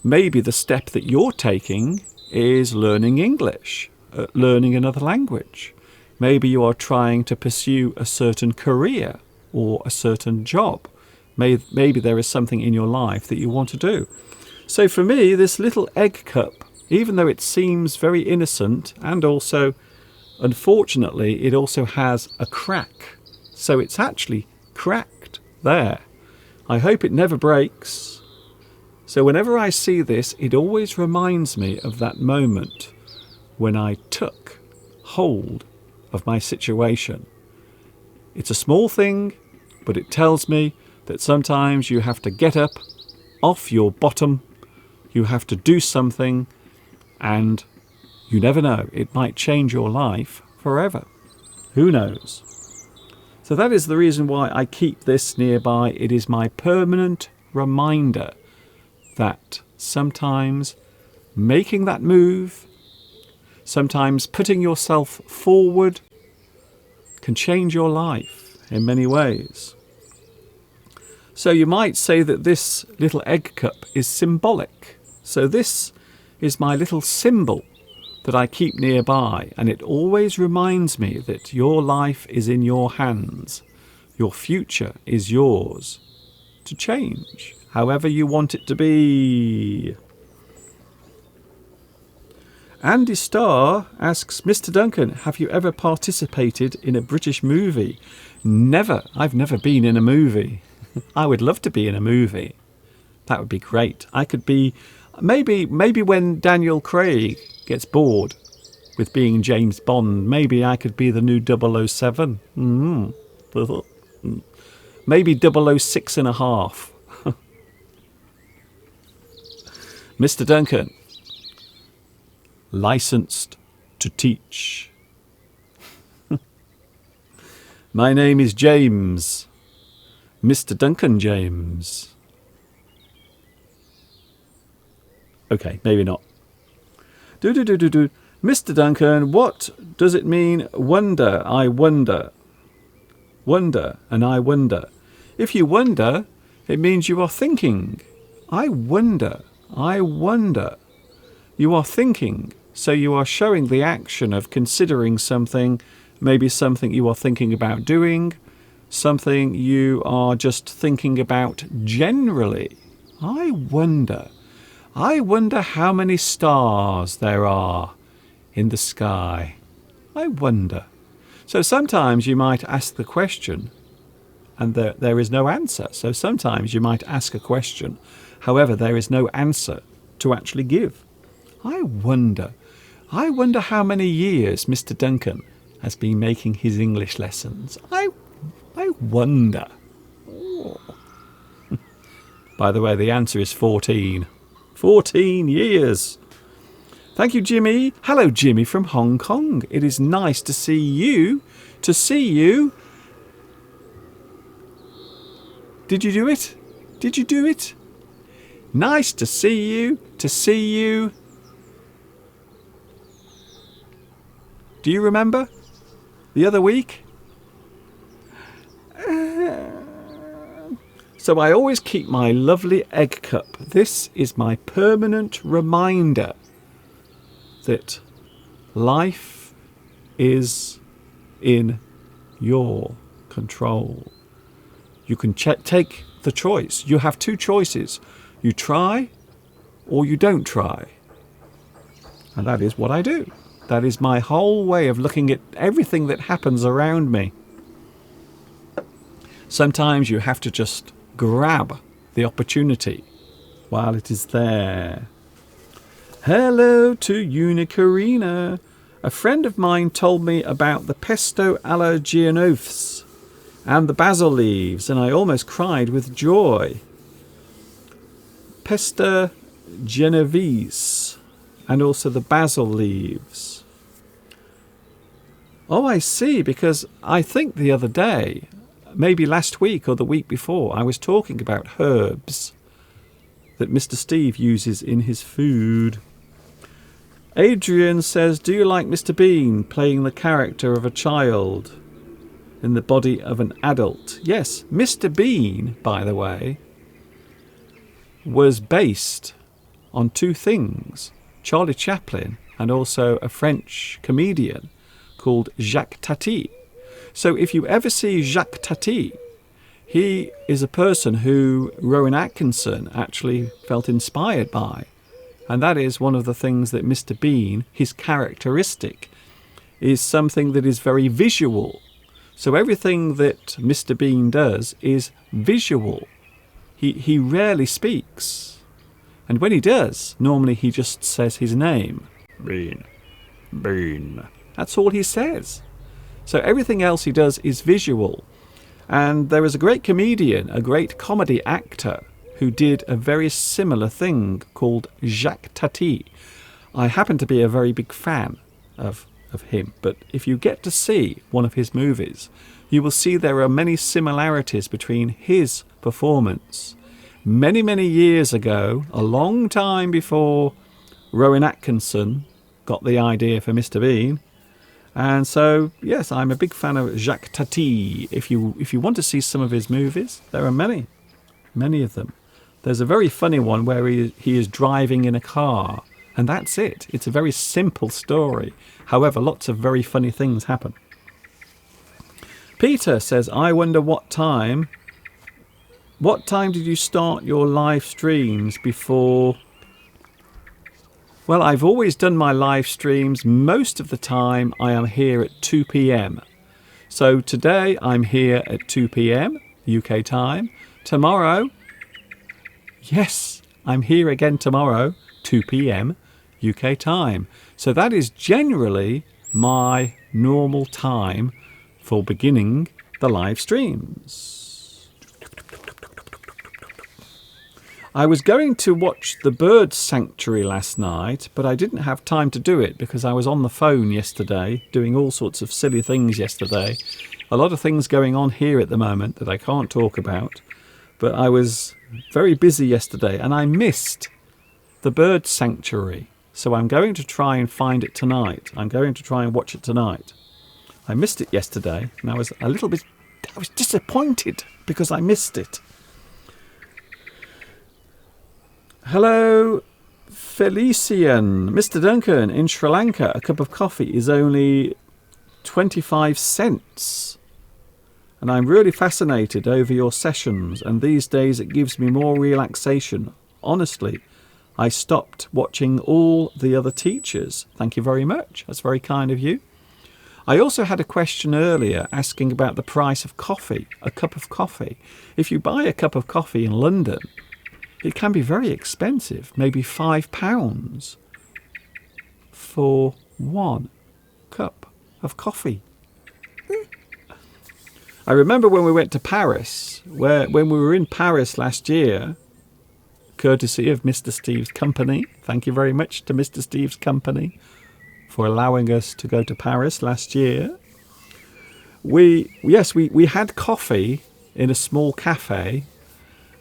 Maybe the step that you're taking is learning English, learning another language. Maybe you are trying to pursue a certain career or a certain job. Maybe there is something in your life that you want to do. So for me, this little egg cup, even though it seems very innocent, and also, unfortunately, it also has a crack. So it's actually cracked there. I hope it never breaks. So whenever I see this, it always reminds me of that moment when I took hold of my situation. It's a small thing, but it tells me that sometimes you have to get up off your bottom, you have to do something, and you never know, it might change your life forever. Who knows? So that is the reason why I keep this nearby. It is my permanent reminder that sometimes making that move, sometimes putting yourself forward can change your life in many ways. So you might say that this little egg cup is symbolic. So this is my little symbol that I keep nearby, and it always reminds me that your life is in your hands. Your future is yours to change however you want it to be. Andy Starr asks, Mr. Duncan, have you ever participated in a British movie? Never. I've never been in a movie. I would love to be in a movie. That would be great. I could be, maybe when Daniel Craig gets bored with being James Bond, maybe I could be the new 007. Maybe 006 and a half. Mr. Duncan, licensed to teach. My name is James. Mr. Duncan James. Okay, maybe not. Mr. Duncan, what does it mean, wonder, I wonder? Wonder, and I wonder. If you wonder, it means you are thinking. I wonder, I wonder. You are thinking, so you are showing the action of considering something, maybe something you are thinking about doing, something you are just thinking about generally. I wonder. I wonder how many stars there are in the sky. I wonder. So sometimes you might ask the question and there is no answer. So sometimes you might ask a question, however, there is no answer to actually give. I wonder. I wonder how many years Mr. Duncan has been making his English lessons. I wonder. Oh. By the way, the answer is 14. 14 years. Thank you, Jimmy. Hello, Jimmy from Hong Kong. It is nice to see you. To see you. Did you do it? Did you do it? Nice to see you. To see you. Do you remember? The other week? So I always keep my lovely egg cup. This is my permanent reminder that life is in your control. You can take the choice. You have two choices. You try or you don't try. And that is what I do. That is my whole way of looking at everything that happens around me. Sometimes you have to just grab the opportunity while it is there. Hello to Unicorina. A friend of mine told me about the pesto alla genovese and the basil leaves, and I almost cried with joy. Pesto genovese and also the basil leaves. Oh, I see, because I think the other day, maybe last week or the week before, I was talking about herbs that Mr. Steve uses in his food. Adrian says, do you like Mr. Bean playing the character of a child in the body of an adult? Yes, Mr. Bean, by the way, was based on two things. Charlie Chaplin and also a French comedian called Jacques Tati. So if you ever see Jacques Tati, he is a person who Rowan Atkinson actually felt inspired by. And that is one of the things that Mr. Bean, his characteristic, is something that is very visual. So everything that Mr. Bean does is visual. He rarely speaks. And when he does, normally he just says his name. Bean. Bean. That's all he says. So everything else he does is visual. And there was a great comedian, a great comedy actor, who did a very similar thing called Jacques Tati. I happen to be a very big fan of him, but if you get to see one of his movies, you will see there are many similarities between his performance many, many years ago, a long time before Rowan Atkinson got the idea for Mr. Bean. And so, yes, I'm a big fan of Jacques Tati. If you want to see some of his movies, there are many of them. There's a very funny one where he is driving in a car, and that's it. It's a very simple story. However, lots of very funny things happen. Peter says, I wonder what time did you start your live streams before? Well, I've always done my live streams. Most of the time I am here at 2 p.m. So today I'm here at 2 p.m. UK time. Tomorrow, yes, I'm here again tomorrow, 2 p.m. UK time. So that is generally my normal time for beginning the live streams. I was going to watch The Bird Sanctuary last night, but I didn't have time to do it because I was on the phone yesterday doing all sorts of silly things yesterday. A lot of things going on here at the moment that I can't talk about, but I was very busy yesterday and I missed The Bird Sanctuary. So I'm going to try and find it tonight. I'm going to try and watch it tonight. I missed it yesterday and I was disappointed because I missed it. Hello, Felician. Mr. Duncan, in Sri Lanka, a cup of coffee is only 25 cents. And I'm really fascinated over your sessions, and these days it gives me more relaxation. Honestly, I stopped watching all the other teachers. Thank you very much. That's very kind of you. I also had a question earlier asking about the price of coffee, a cup of coffee. If you buy a cup of coffee in London, it can be very expensive, maybe £5 for one cup of coffee. I remember when we went to Paris, when we were in Paris last year, courtesy of Mr. Steve's company. Thank you very much to Mr. Steve's company for allowing us to go to Paris last year. We had coffee in a small cafe,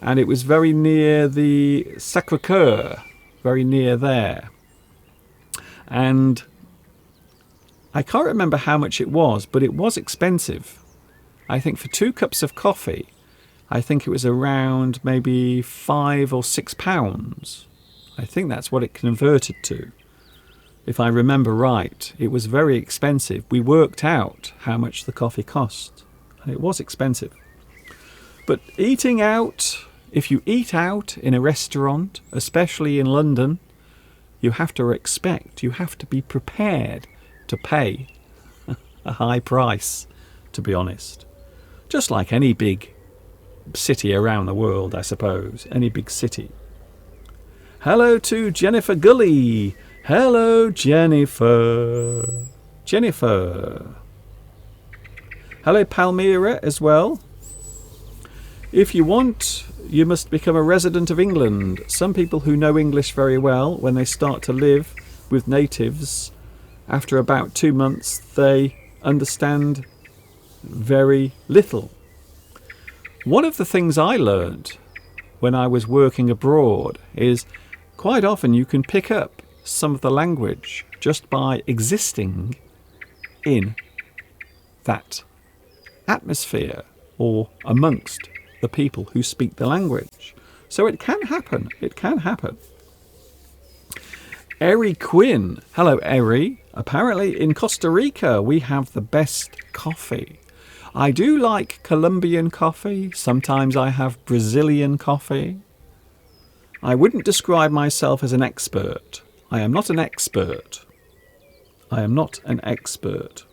and it was very near the Sacré-Cœur, very near there. And I can't remember how much it was, but it was expensive. I think for 2 cups of coffee, I think it was around maybe £5 or £6. I think that's what it converted to. If I remember right, it was very expensive. We worked out how much the coffee cost, and it was expensive. But eating out, if you eat out in a restaurant, especially in London, you have to be prepared to pay a high price, to be honest. Just like any big city around the world, I suppose. Any big city. Hello to Jennifer Gully. Hello, Jennifer. Jennifer. Hello, Palmyra as well. If you want, you must become a resident of England. Some people who know English very well, when they start to live with natives, after about 2 months, they understand very little. One of the things I learned when I was working abroad is quite often you can pick up some of the language just by existing in that atmosphere or amongst the people who speak the language. So it can happen. It can happen. Eri Quinn. Hello, Eri. Apparently in Costa Rica we have the best coffee. I do like Colombian coffee. Sometimes I have Brazilian coffee. I wouldn't describe myself as an expert. I am not an expert. I am not an expert.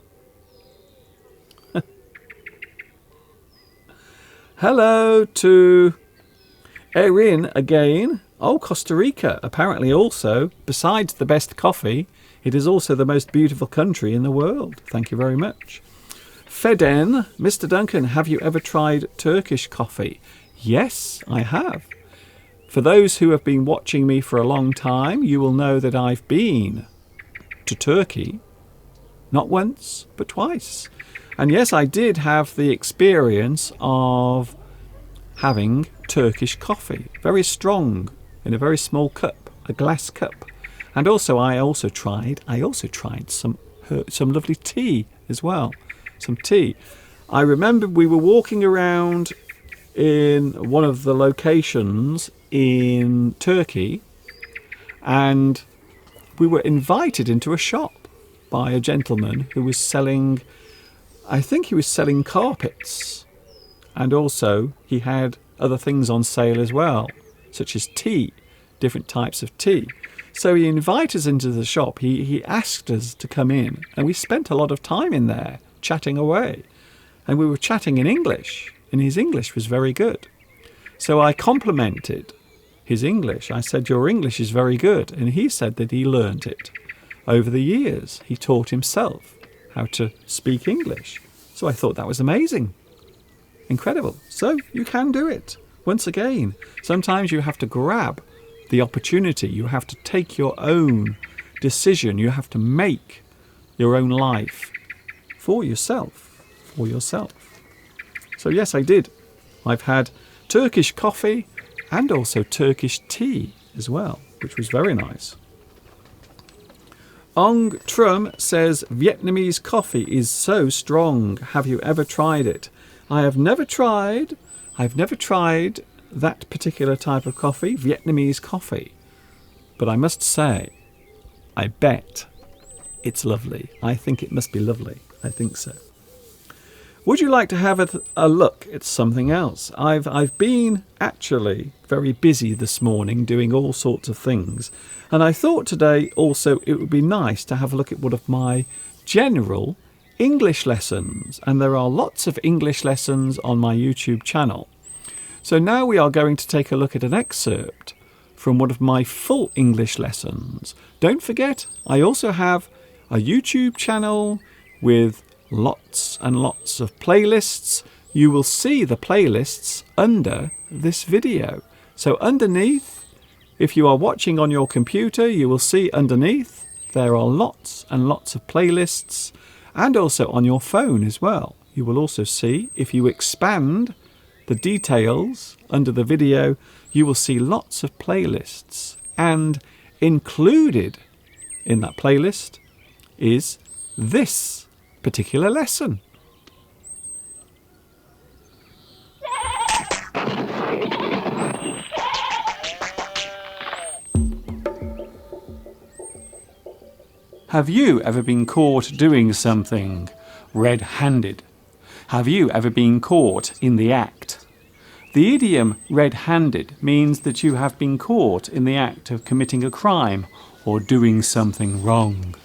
Hello to Erin again. Oh, Costa Rica. Apparently also, besides the best coffee, it is also the most beautiful country in the world. Thank you very much. Feden, Mr. Duncan, have you ever tried Turkish coffee? Yes, I have. For those who have been watching me for a long time, you will know that I've been to Turkey, not once, but twice. And yes, I did have the experience of having Turkish coffee, very strong, in a very small cup, a glass cup. And also, I also tried some lovely tea as well, some tea. I remember we were walking around in one of the locations in Turkey, and we were invited into a shop by a gentleman who was selling, I think he was selling carpets, and also he had other things on sale as well, such as tea, different types of tea. So he invited us into the shop. He asked us to come in, and we spent a lot of time in there chatting away. And we were chatting in English, and his English was very good. So I complimented his English. I said, your English is very good. And he said that he learnt it over the years. He taught himself how to speak English. So I thought that was amazing. Incredible. So you can do it. Once again, sometimes you have to grab the opportunity. You have to take your own decision. You have to make your own life for yourself. So yes, I did. I've had Turkish coffee and also Turkish tea as well, which was very nice. Ong Trum says, Vietnamese coffee is so strong. Have you ever tried it? I've never tried that particular type of coffee, Vietnamese coffee. But I must say, I bet it's lovely. I think it must be lovely. I think so. Would you like to have a look at something else? I've been actually very busy this morning doing all sorts of things. And I thought today also it would be nice to have a look at one of my general English lessons. And there are lots of English lessons on my YouTube channel. So now we are going to take a look at an excerpt from one of my full English lessons. Don't forget, I also have a YouTube channel with lots and lots of playlists. You will see the playlists under this video. So underneath, if you are watching on your computer, you will see underneath there are lots and lots of playlists, and also on your phone as well. You will also see, if you expand the details under the video, you will see lots of playlists, and included in that playlist is this particular lesson. Have you ever been caught doing something red-handed? Have you ever been caught in the act? The idiom red-handed means that you have been caught in the act of committing a crime or doing something wrong.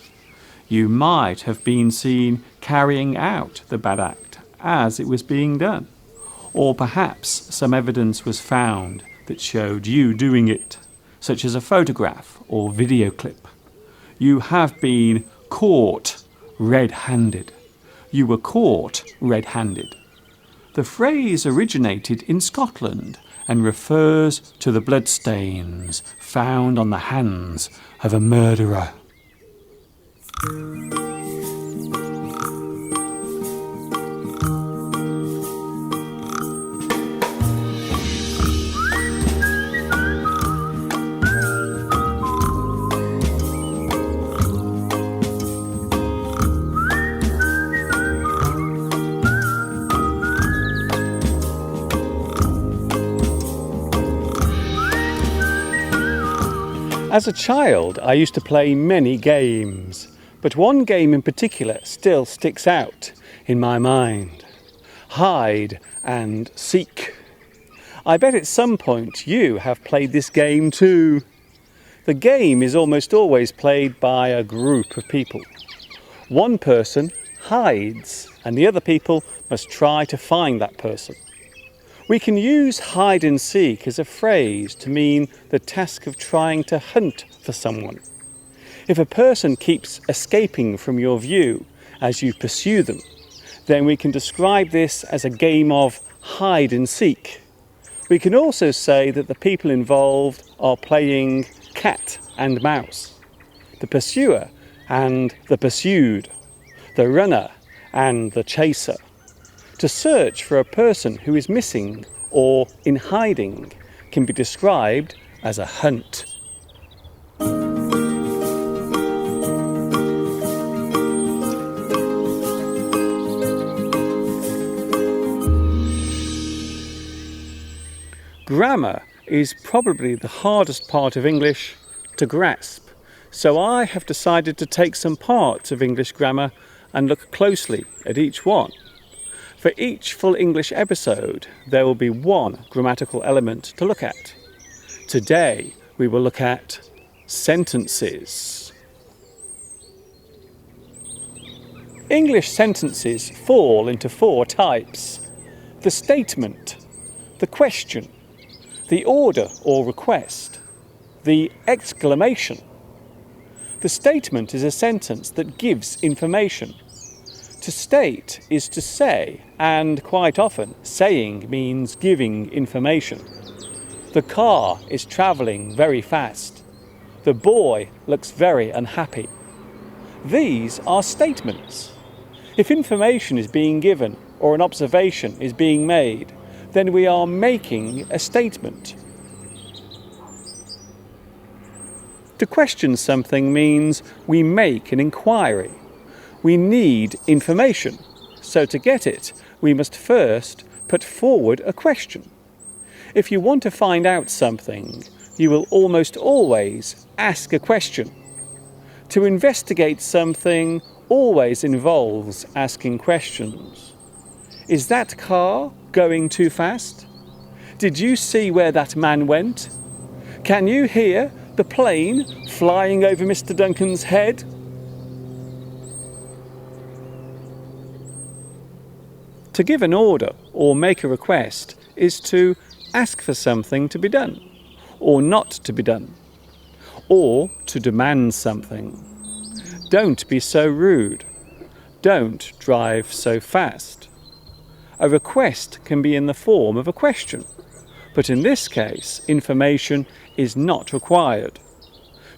You might have been seen carrying out the bad act as it was being done, or perhaps some evidence was found that showed you doing it, such as a photograph or video clip. You have been caught red-handed. You were caught red-handed. The phrase originated in Scotland and refers to the bloodstains found on the hands of a murderer. As a child, I used to play many games, but one game in particular still sticks out in my mind. Hide and seek. I bet at some point you have played this game too. The game is almost always played by a group of people. One person hides and the other people must try to find that person. We can use hide and seek as a phrase to mean the task of trying to hunt for someone. If a person keeps escaping from your view as you pursue them, then we can describe this as a game of hide and seek. We can also say that the people involved are playing cat and mouse, the pursuer and the pursued, the runner and the chaser. To search for a person who is missing or in hiding can be described as a hunt. Grammar is probably the hardest part of English to grasp, so I have decided to take some parts of English grammar and look closely at each one. For each full English episode, there will be one grammatical element to look at. Today, we will look at sentences. English sentences fall into four types: the statement, the question, the order or request, the exclamation. The statement is a sentence that gives information. To state is to say, and quite often saying means giving information. The car is travelling very fast. The boy looks very unhappy. These are statements. If information is being given or an observation is being made, then we are making a statement. To question something means we make an inquiry. We need information, so to get it, we must first put forward a question. If you want to find out something, you will almost always ask a question. To investigate something always involves asking questions. Is that car going too fast? Did you see where that man went? Can you hear the plane flying over Mr. Duncan's head? To give an order or make a request is to ask for something to be done, or not to be done, or to demand something. Don't be so rude. Don't drive so fast. A request can be in the form of a question, but in this case, information is not required.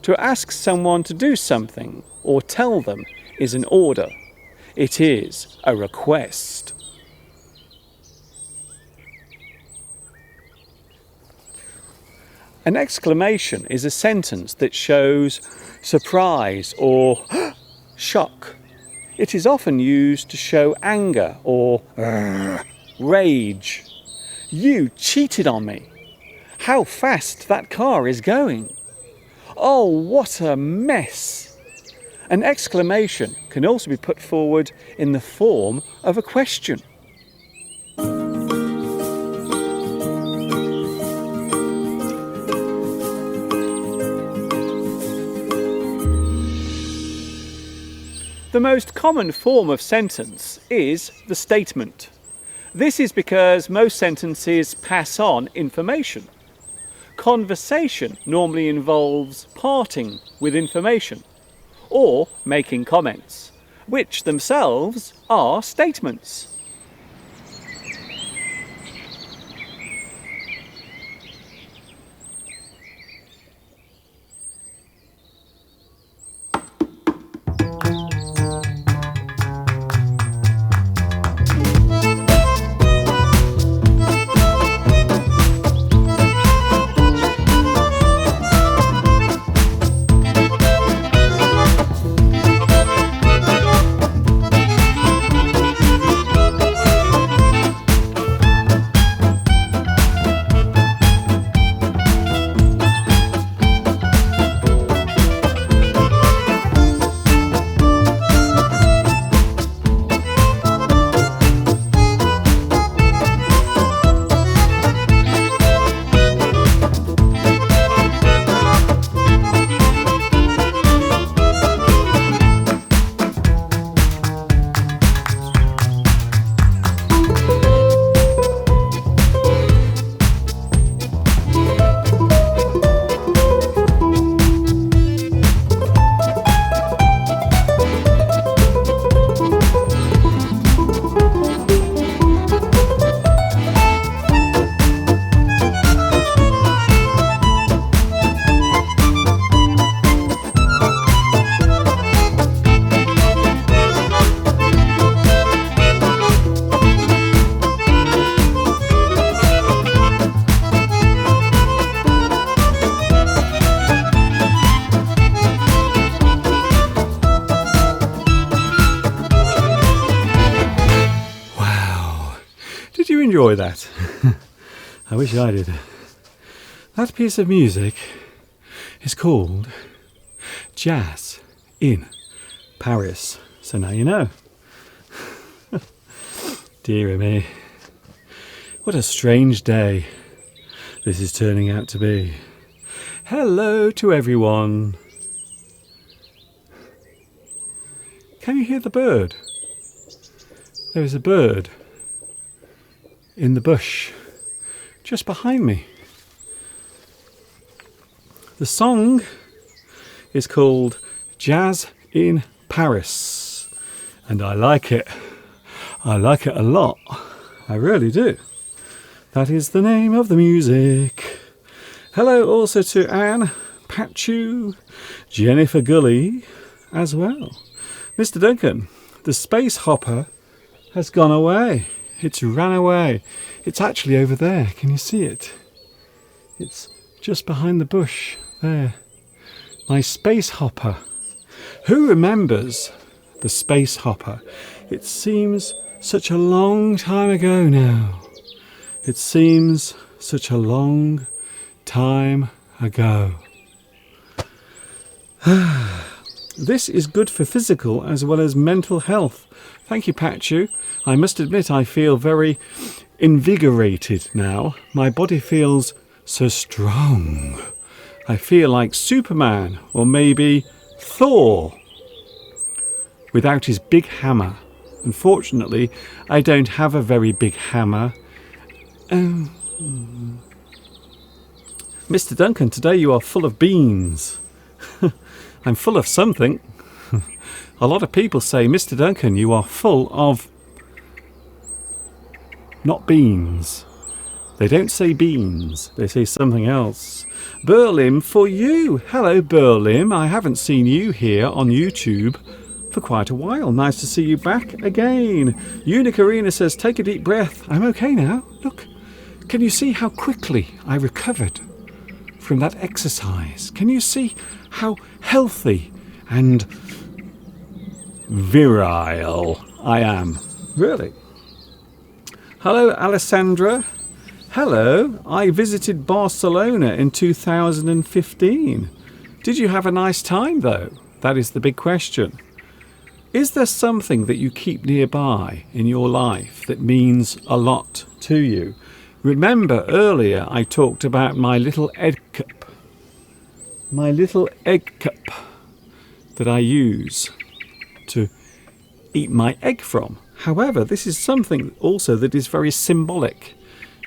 To ask someone to do something or tell them is an order. It is a request. An exclamation is a sentence that shows surprise or shock. It is often used to show anger or rage. You cheated on me. How fast that car is going. Oh, what a mess. An exclamation can also be put forward in the form of a question. The most common form of sentence is the statement. This is because most sentences pass on information. Conversation normally involves parting with information or making comments, which themselves are statements. enjoy that? I wish I did. That piece of music is called Jazz in Paris. So now you know. Dear me. What a strange day this is turning out to be. Hello to everyone. Can you hear the bird? There is a bird in the bush just behind me. The song is called Jazz in Paris, and I like it. I like it a lot. I really do. That is the name of the music. Hello also to Anne, Pachu, Jennifer Gully as well. Mr. Duncan, the space hopper has gone away. It's ran away. It's actually over there. Can you see it? It's just behind the bush there. My space hopper. Who remembers the space hopper? It seems such a long time ago now. It seems such a long time ago. This is good for physical as well as mental health. Thank you, Pachu. I must admit I feel very invigorated now. My body feels so strong. I feel like Superman or maybe Thor without his big hammer. Unfortunately, I don't have a very big hammer. Mr. Duncan, today you are full of beans. I'm full of something. A lot of people say, Mr. Duncan, you are full of not beans. They don't say beans. They say something else. Berlim for you. Hello, Berlim. I haven't seen you here on YouTube for quite a while. Nice to see you back again. Unicorina says, take a deep breath. I'm okay now. Look, can you see how quickly I recovered from that exercise? Can you see how healthy and virile I am? Really? Hello, Alessandra. Hello. I visited Barcelona in 2015. Did you have a nice time, though? That is the big question. Is there something that you keep nearby in your life that means a lot to you? Remember earlier I talked about my little egg cup. My little egg cup that I use to eat my egg from. However, this is something also that is very symbolic.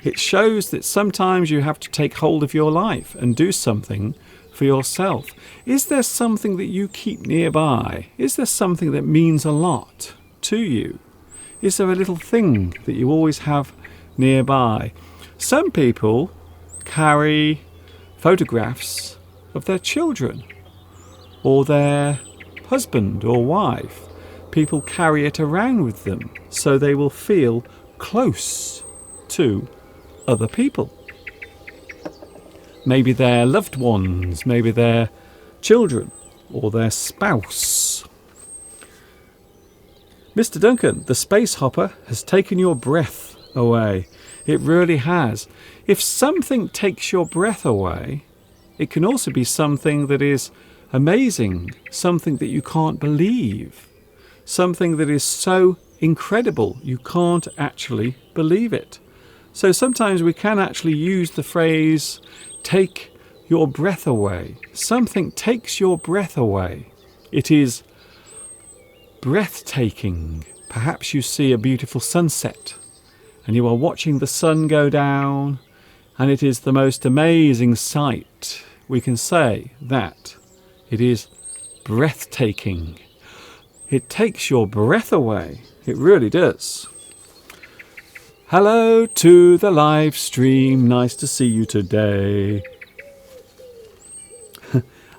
It shows that sometimes you have to take hold of your life and do something for yourself. Is there something that you keep nearby? Is there something that means a lot to you? Is there a little thing that you always have nearby? Some people carry photographs of their children or their husband or wife. People carry it around with them so they will feel close to other people. Maybe their loved ones, maybe their children or their spouse. Mr. Duncan, the space hopper has taken your breath away. It really has. If something takes your breath away, it can also be something that is amazing, something that you can't believe, something that is so incredible you can't actually believe it. So sometimes we can actually use the phrase, take your breath away. Something takes your breath away. It is breathtaking. Perhaps you see a beautiful sunset and you are watching the sun go down, and it is the most amazing sight. We can say that it is breathtaking. It takes your breath away. It really does. Hello to the live stream. Nice to see you today.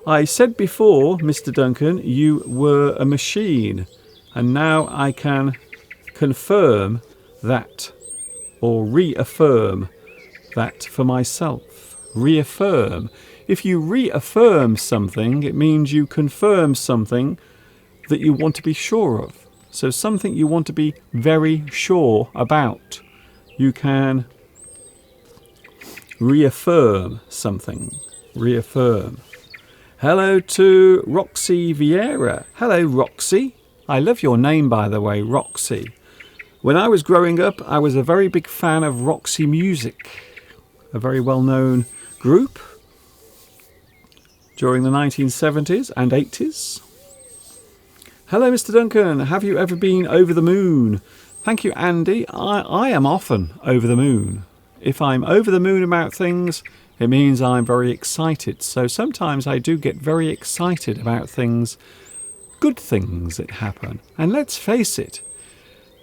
I said before, Mr. Duncan, you were a machine, and now I can confirm that, or reaffirm that for myself. Reaffirm. If you reaffirm something, it means you confirm something that you want to be sure of. So something you want to be very sure about. you can reaffirm something. Reaffirm. Hello to Roxy Vieira. Hello, Roxy. I love your name, by the way, Roxy. When I was growing up, I was a very big fan of Roxy Music, a very well-known group during the 1970s and 80s. Hello, Mr. Duncan. Have you ever been over the moon? Thank you, Andy. I am often over the moon. If I'm over the moon about things, it means I'm very excited. So sometimes I do get very excited about things, good things that happen. And let's face it,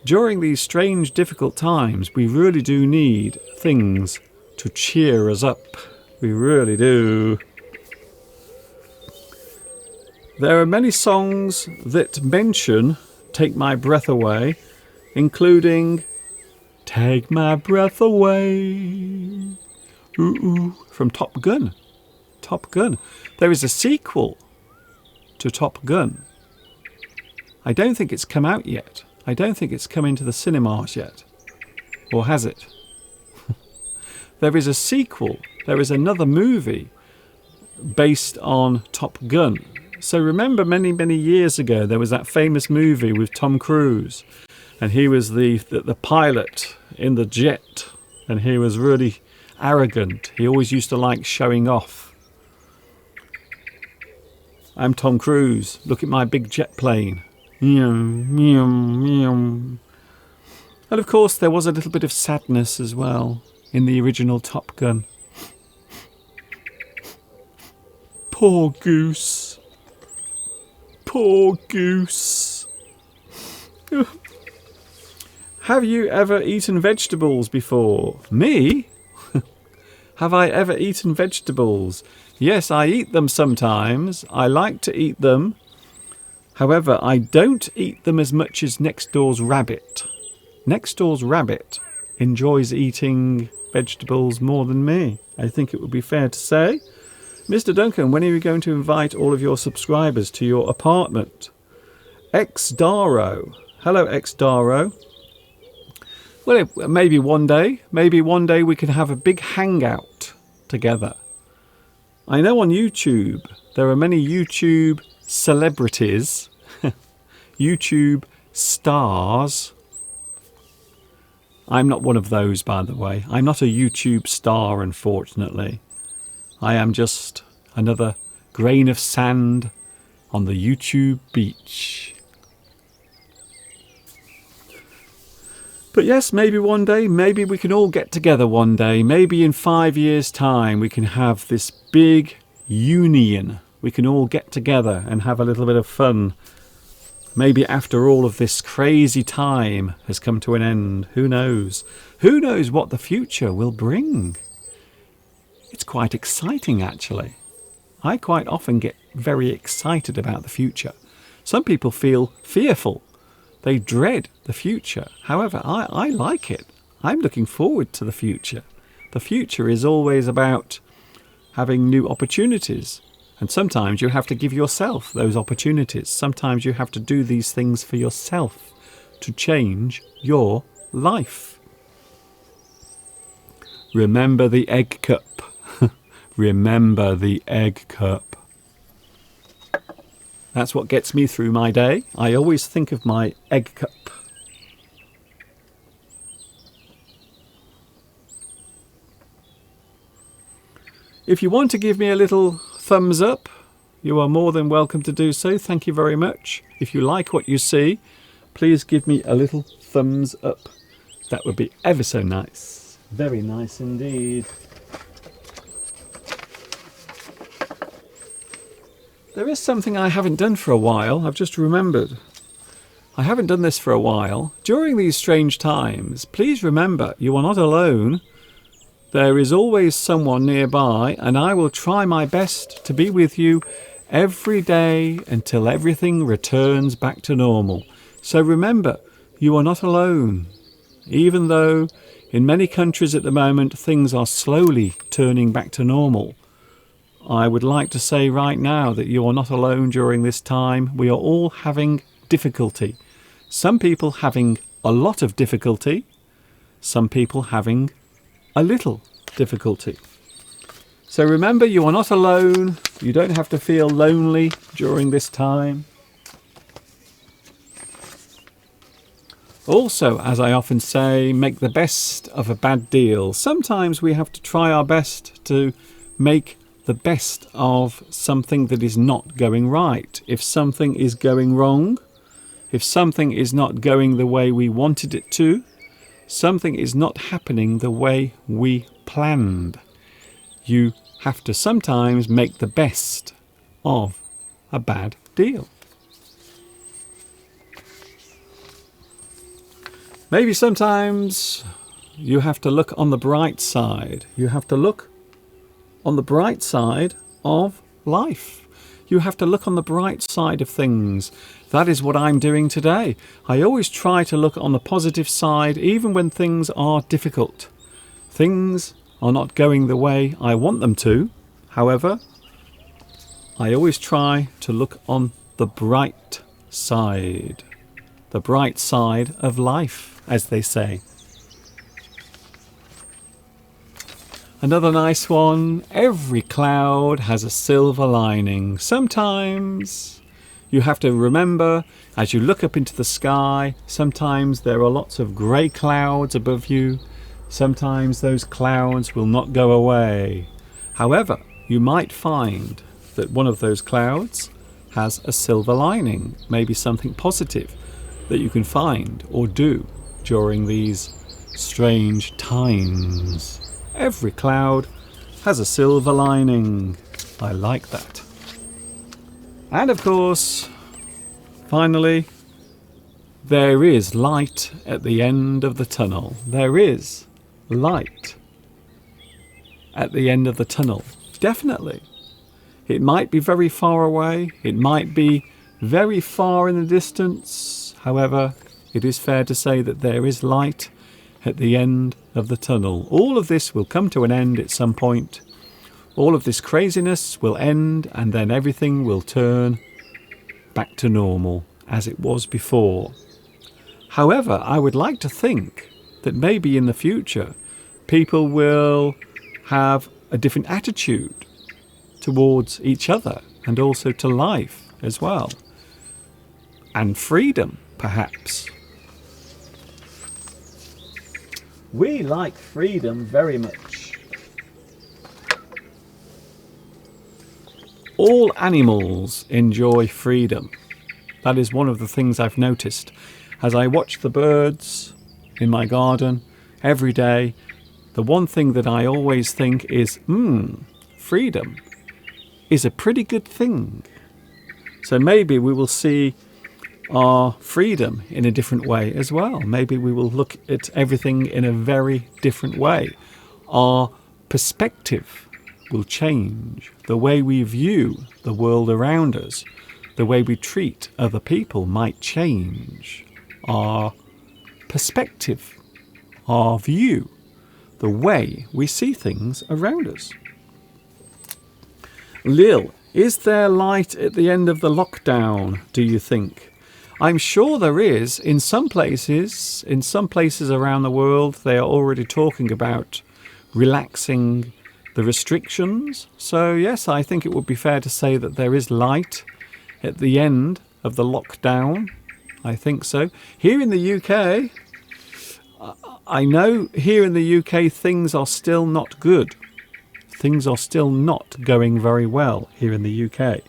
during these strange, difficult times, we really do need things to cheer us up. We really do. There are many songs that mention Take My Breath Away, including Take My Breath Away, ooh, ooh, from Top Gun. Top Gun. There is a sequel to Top Gun. I don't think it's come out yet. I don't think it's come into the cinemas yet. Or has it? There is a sequel. There is another movie based on Top Gun. So remember many years ago there was that famous movie with Tom Cruise, and he was the pilot in the jet, and he was really arrogant. He always used to like showing off. I'm Tom Cruise. Look at my big jet plane. And of course there was a little bit of sadness as well in the original Top Gun. Poor goose. Poor goose. Have you ever eaten vegetables before? Me? Have I ever eaten vegetables? Yes, I eat them sometimes. I like to eat them. However, I don't eat them as much as next door's rabbit. Next door's rabbit enjoys eating vegetables more than me. I think it would be fair to say. Mr. Duncan, when are you going to invite all of your subscribers to your apartment? Xdaro. Hello, Xdaro. Well, maybe one day. Maybe one day we can have a big hangout together. I know on YouTube there are many YouTube celebrities, YouTube stars. I'm not one of those, by the way. I'm not a YouTube star, unfortunately. I am just another grain of sand on the YouTube beach. But yes, maybe one day, maybe we can all get together one day. Maybe in 5 years' time we can have this big union. We can all get together and have a little bit of fun. Maybe after all of this crazy time has come to an end. Who knows? Who knows what the future will bring? It's quite exciting, actually. I quite often get very excited about the future. Some people feel fearful. They dread the future. However, I like it. I'm looking forward to the future. The future is always about having new opportunities. And sometimes you have to give yourself those opportunities. Sometimes you have to do these things for yourself to change your life. Remember the egg cup. Remember the egg cup. That's what gets me through my day. I always think of my egg cup. If you want to give me a little thumbs up, you are more than welcome to do so. Thank you very much. If you like what you see, please give me a little thumbs up. That would be ever so nice. Very nice indeed. There is something I haven't done for a while. I've just remembered. I haven't done this for a while. During these strange times, please remember you are not alone. There is always someone nearby, and I will try my best to be with you every day until everything returns back to normal. So remember, you are not alone. Even though in many countries at the moment things are slowly turning back to normal, I would like to say right now that you are not alone during this time. We are all having difficulty. Some people having a lot of difficulty, some people having a little difficulty. So remember, you are not alone. You don't have to feel lonely during this time. Also, as I often say, make the best of a bad deal. Sometimes we have to try our best to make the best of something that is not going right. If something is going wrong, if something is not going the way we wanted it to, something is not happening the way we planned, you have to sometimes make the best of a bad deal. Maybe sometimes you have to look on the bright side. You have to look on the bright side of life. You have to look on the bright side of things. That is what I'm doing today. I always try to look on the positive side, even when things are difficult. Things are not going the way I want them to. However, I always try to look on the bright side. The bright side of life, as they say. Another nice one. Every cloud has a silver lining. Sometimes you have to remember, as you look up into the sky, sometimes there are lots of grey clouds above you. Sometimes those clouds will not go away. However, you might find that one of those clouds has a silver lining, maybe something positive that you can find or do during these strange times. Every cloud has a silver lining. I like that. And of course, finally, there is light at the end of the tunnel. There is light at the end of the tunnel. Definitely. It might be very far away. It might be very far in the distance. However, it is fair to say that there is light at the end of the tunnel. All of this will come to an end at some point. All of this craziness will end, and then everything will turn back to normal as it was before. However, I would like to think that maybe in the future people will have a different attitude towards each other and also to life as well. And freedom, perhaps. We like freedom very much. All animals enjoy freedom. That is one of the things I've noticed. As I watch the birds in my garden every day, the one thing that I always think is, freedom is a pretty good thing. So maybe we will see our freedom in a different way as well. Maybe we will look at everything in a very different way. Our perspective will change. The way we view the world around us, the way we treat other people might change. Our perspective, our view, the way we see things around us. Lil, is there light at the end of the lockdown, do you think? I'm sure there is. In some places around the world, they are already talking about relaxing the restrictions. So yes, I think it would be fair to say that there is light at the end of the lockdown. I think so. Here in the UK, I know here in the UK things are still not good. Things are still not going very well here in the UK.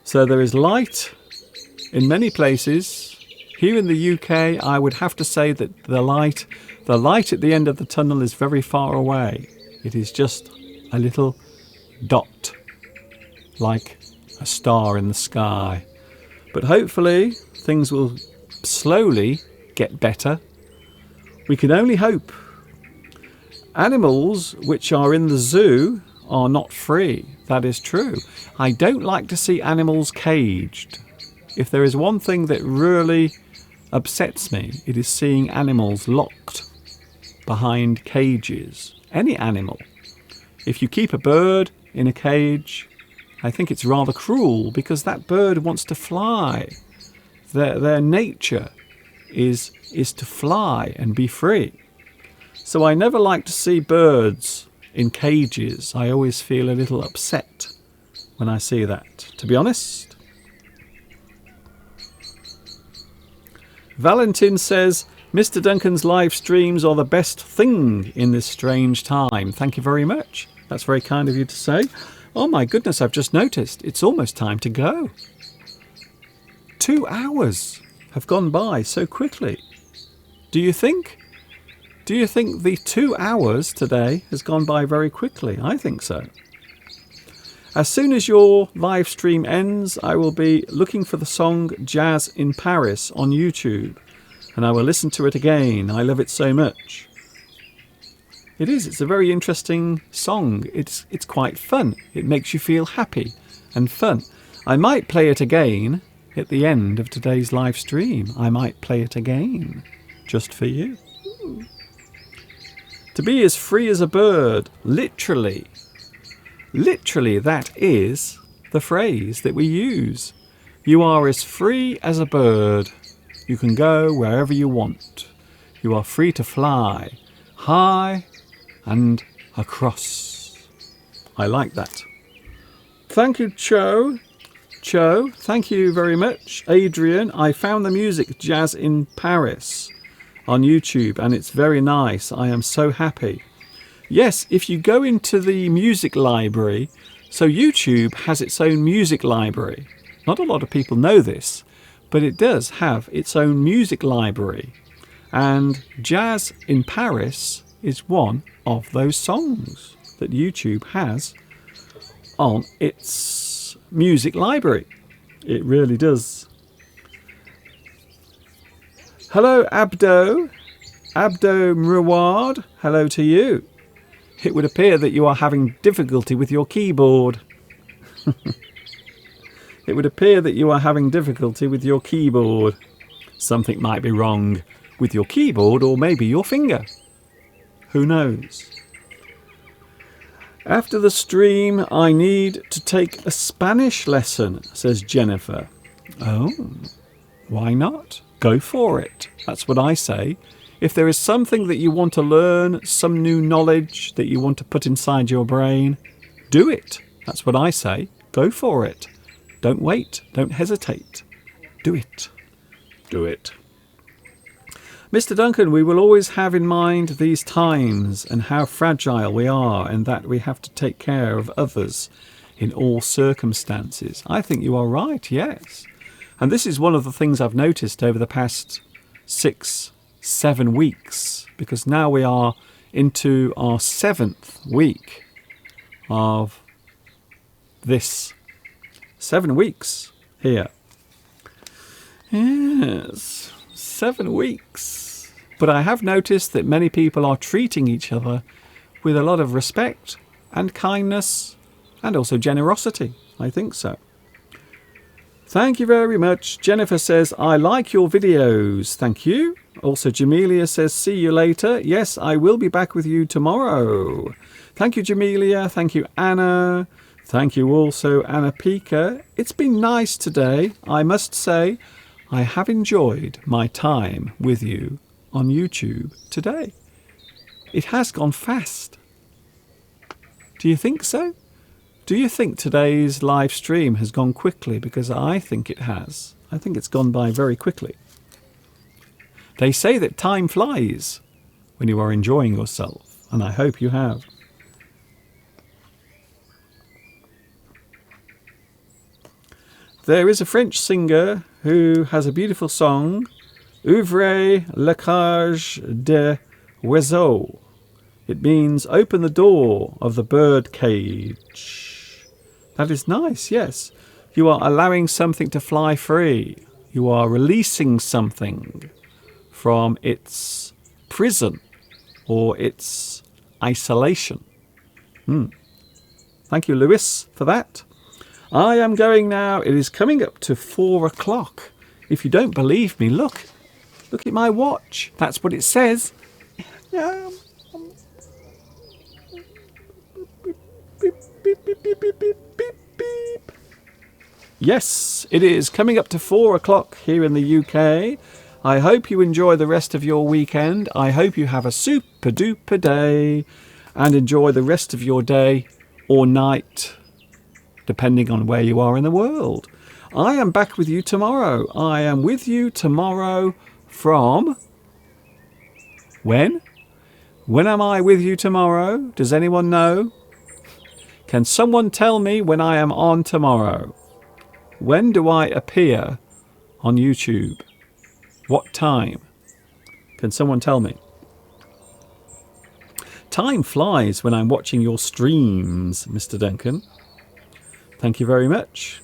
So there is light in many places. Here in the UK, I would have to say that the light at the end of the tunnel is very far away. It is just a little dot, like a star in the sky. But hopefully things will slowly get better. We can only hope. Animals which are in the zoo are not free. That is true. I don't like to see animals caged. If there is one thing that really upsets me, it is seeing animals locked behind cages. Any animal. If you keep a bird in a cage, I think it's rather cruel because that bird wants to fly. Their nature is to fly and be free. So I never like to see birds in cages. I always feel a little upset when I see that, to be honest. Valentin says, Mr. Duncan's live streams are the best thing in this strange time. Thank you very much. That's very kind of you to say. Oh my goodness, I've just noticed it's almost time to go. 2 hours have gone by so quickly. Do you think? Do you think the 2 hours today has gone by very quickly? I think so. As soon as your live stream ends, I will be looking for the song Jazz in Paris on YouTube, and I will listen to it again. I love it so much. It is. It's a very interesting song. It's quite fun. It makes you feel happy and fun. I might play it again at the end of today's live stream. I might play it again just for you. To be as free as a bird, literally. Literally, that is the phrase that we use. You are as free as a bird. You can go wherever you want. You are free to fly high and across. I like that. Thank you, Cho. Cho, thank you very much. Adrian, I found the music Jazz in Paris on YouTube and it's very nice. I am so happy. Yes, if you go into the music library, so YouTube has its own music library. Not a lot of people know this, but it does have its own music library. And Jazz in Paris is one of those songs that YouTube has on its music library. It really does. Hello, Abdo. Abdo Mrawad. Hello to you. It would appear that you are having difficulty with your keyboard. It would appear that you are having difficulty with your keyboard. Something might be wrong with your keyboard or maybe your finger. Who knows? After the stream, I need to take a Spanish lesson, says Jennifer. Oh, why not? Go for it. That's what I say. If there is something that you want to learn, some new knowledge that you want to put inside your brain, do it. That's what I say. Go for it. Don't wait. Don't hesitate. Do it. Do it. Mr. Duncan, we will always have in mind these times and how fragile we are and that we have to take care of others in all circumstances. I think you are right, yes. And this is one of the things I've noticed over the past 6-7 weeks, because now we are into our 7th week of this 7 weeks here. Yes, 7 weeks. But I have noticed that many people are treating each other with a lot of respect and kindness and also generosity. I think so. Thank you very much. Jennifer says, I like your videos. Thank you. Also, Jamelia says, see you later. Yes, I will be back with you tomorrow. Thank you, Jamelia. Thank you, Anna. Thank you also, Anna Pika. It's been nice today. I must say, I have enjoyed my time with you on YouTube today. It has gone fast. Do you think so? Do you think today's live stream has gone quickly? Because I think it has. I think it's gone by very quickly. They say that time flies when you are enjoying yourself, and I hope you have. There is a French singer who has a beautiful song, Ouvrez la cage des oiseaux. It means open the door of the bird cage. That is nice, yes. You are allowing something to fly free. You are releasing something from its prison or its isolation. Thank you, Lewis, for that. I am going now. It is coming up to 4 o'clock. If you don't believe me, look. Look at my watch. That's what it says. Yes, it is coming up to 4 o'clock here in the UK. I hope you enjoy the rest of your weekend. I hope you have a super duper day and enjoy the rest of your day or night, depending on where you are in the world. I am back with you tomorrow. I am with you tomorrow from... When? When am I with you tomorrow? Does anyone know? Can someone tell me when I am on tomorrow? When do I appear on YouTube? What time? Can someone tell me? Time flies when I'm watching your streams, Mr. Duncan. Thank you very much.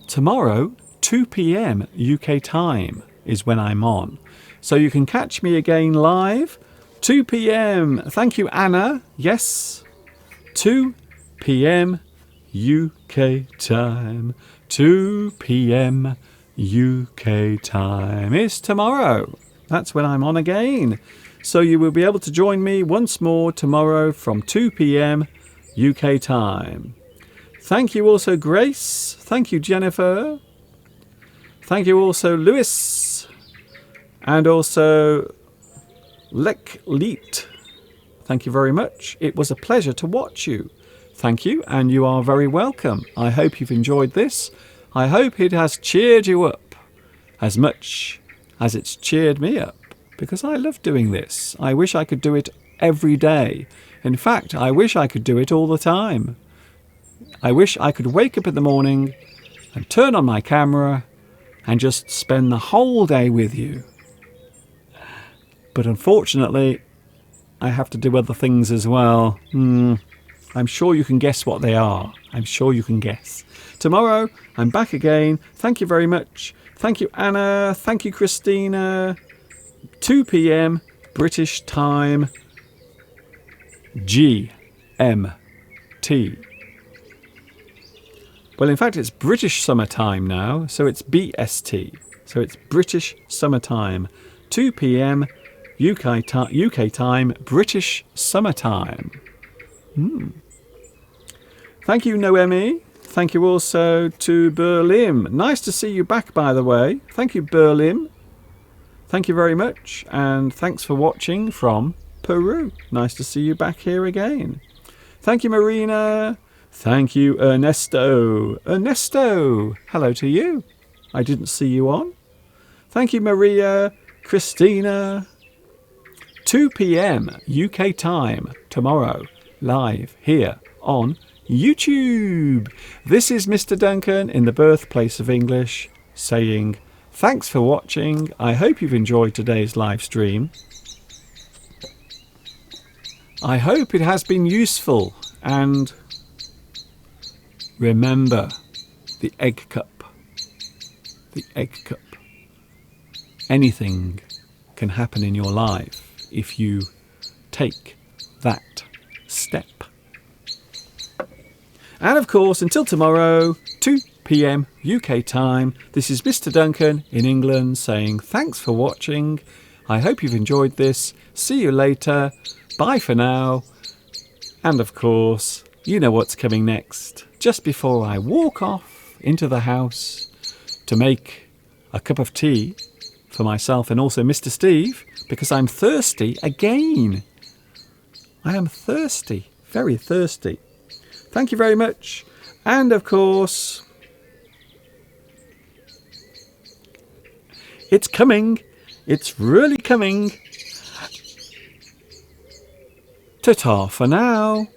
Tomorrow, 2 p.m. UK time is when I'm on. So you can catch me again live, 2 p.m. Thank you, Anna. Yes, 2 p.m. UK time. 2 p.m. UK time is tomorrow. That's when I'm on again. So you will be able to join me once more tomorrow from 2 p.m. UK time. Thank you also, Grace. Thank you, Jennifer. Thank you also, Lewis. And also, Lek Leet. Thank you very much. It was a pleasure to watch you. Thank you, and you are very welcome. I hope you've enjoyed this. I hope it has cheered you up as much as it's cheered me up, because I love doing this. I wish I could do it every day. In fact, I wish I could do it all the time. I wish I could wake up in the morning and turn on my camera and just spend the whole day with you. But unfortunately, I have to do other things as well. I'm sure you can guess what they are. I'm sure you can guess. Tomorrow, I'm back again. Thank you very much. Thank you, Anna. Thank you, Christina. 2 p.m. British time. GMT. Well, in fact, it's British summertime now, so it's BST. So it's British summertime. 2 p.m. UK time, British summertime. Thank you, Noemi. Thank you also to Berlim. Nice to see you back, by the way. Thank you, Berlim. Thank you very much. And thanks for watching from Peru. Nice to see you back here again. Thank you, Marina. Thank you, Ernesto. Ernesto, hello to you. I didn't see you on. Thank you, Maria. Christina. 2 p.m. UK time tomorrow, live here on YouTube. This is Mr. Duncan in the birthplace of English saying thanks for watching. I hope you've enjoyed today's live stream. I hope it has been useful, and remember the egg cup. The egg cup. Anything can happen in your life if you take that step. And of course, until tomorrow, 2 p.m. UK time, this is Mr. Duncan in England saying thanks for watching. I hope you've enjoyed this. See you later. Bye for now. And of course, you know what's coming next. Just before I walk off into the house to make a cup of tea for myself and also Mr. Steve, because I'm thirsty again. I am thirsty, very thirsty. Thank you very much. And of course, it's coming. It's really coming. Ta-ta for now.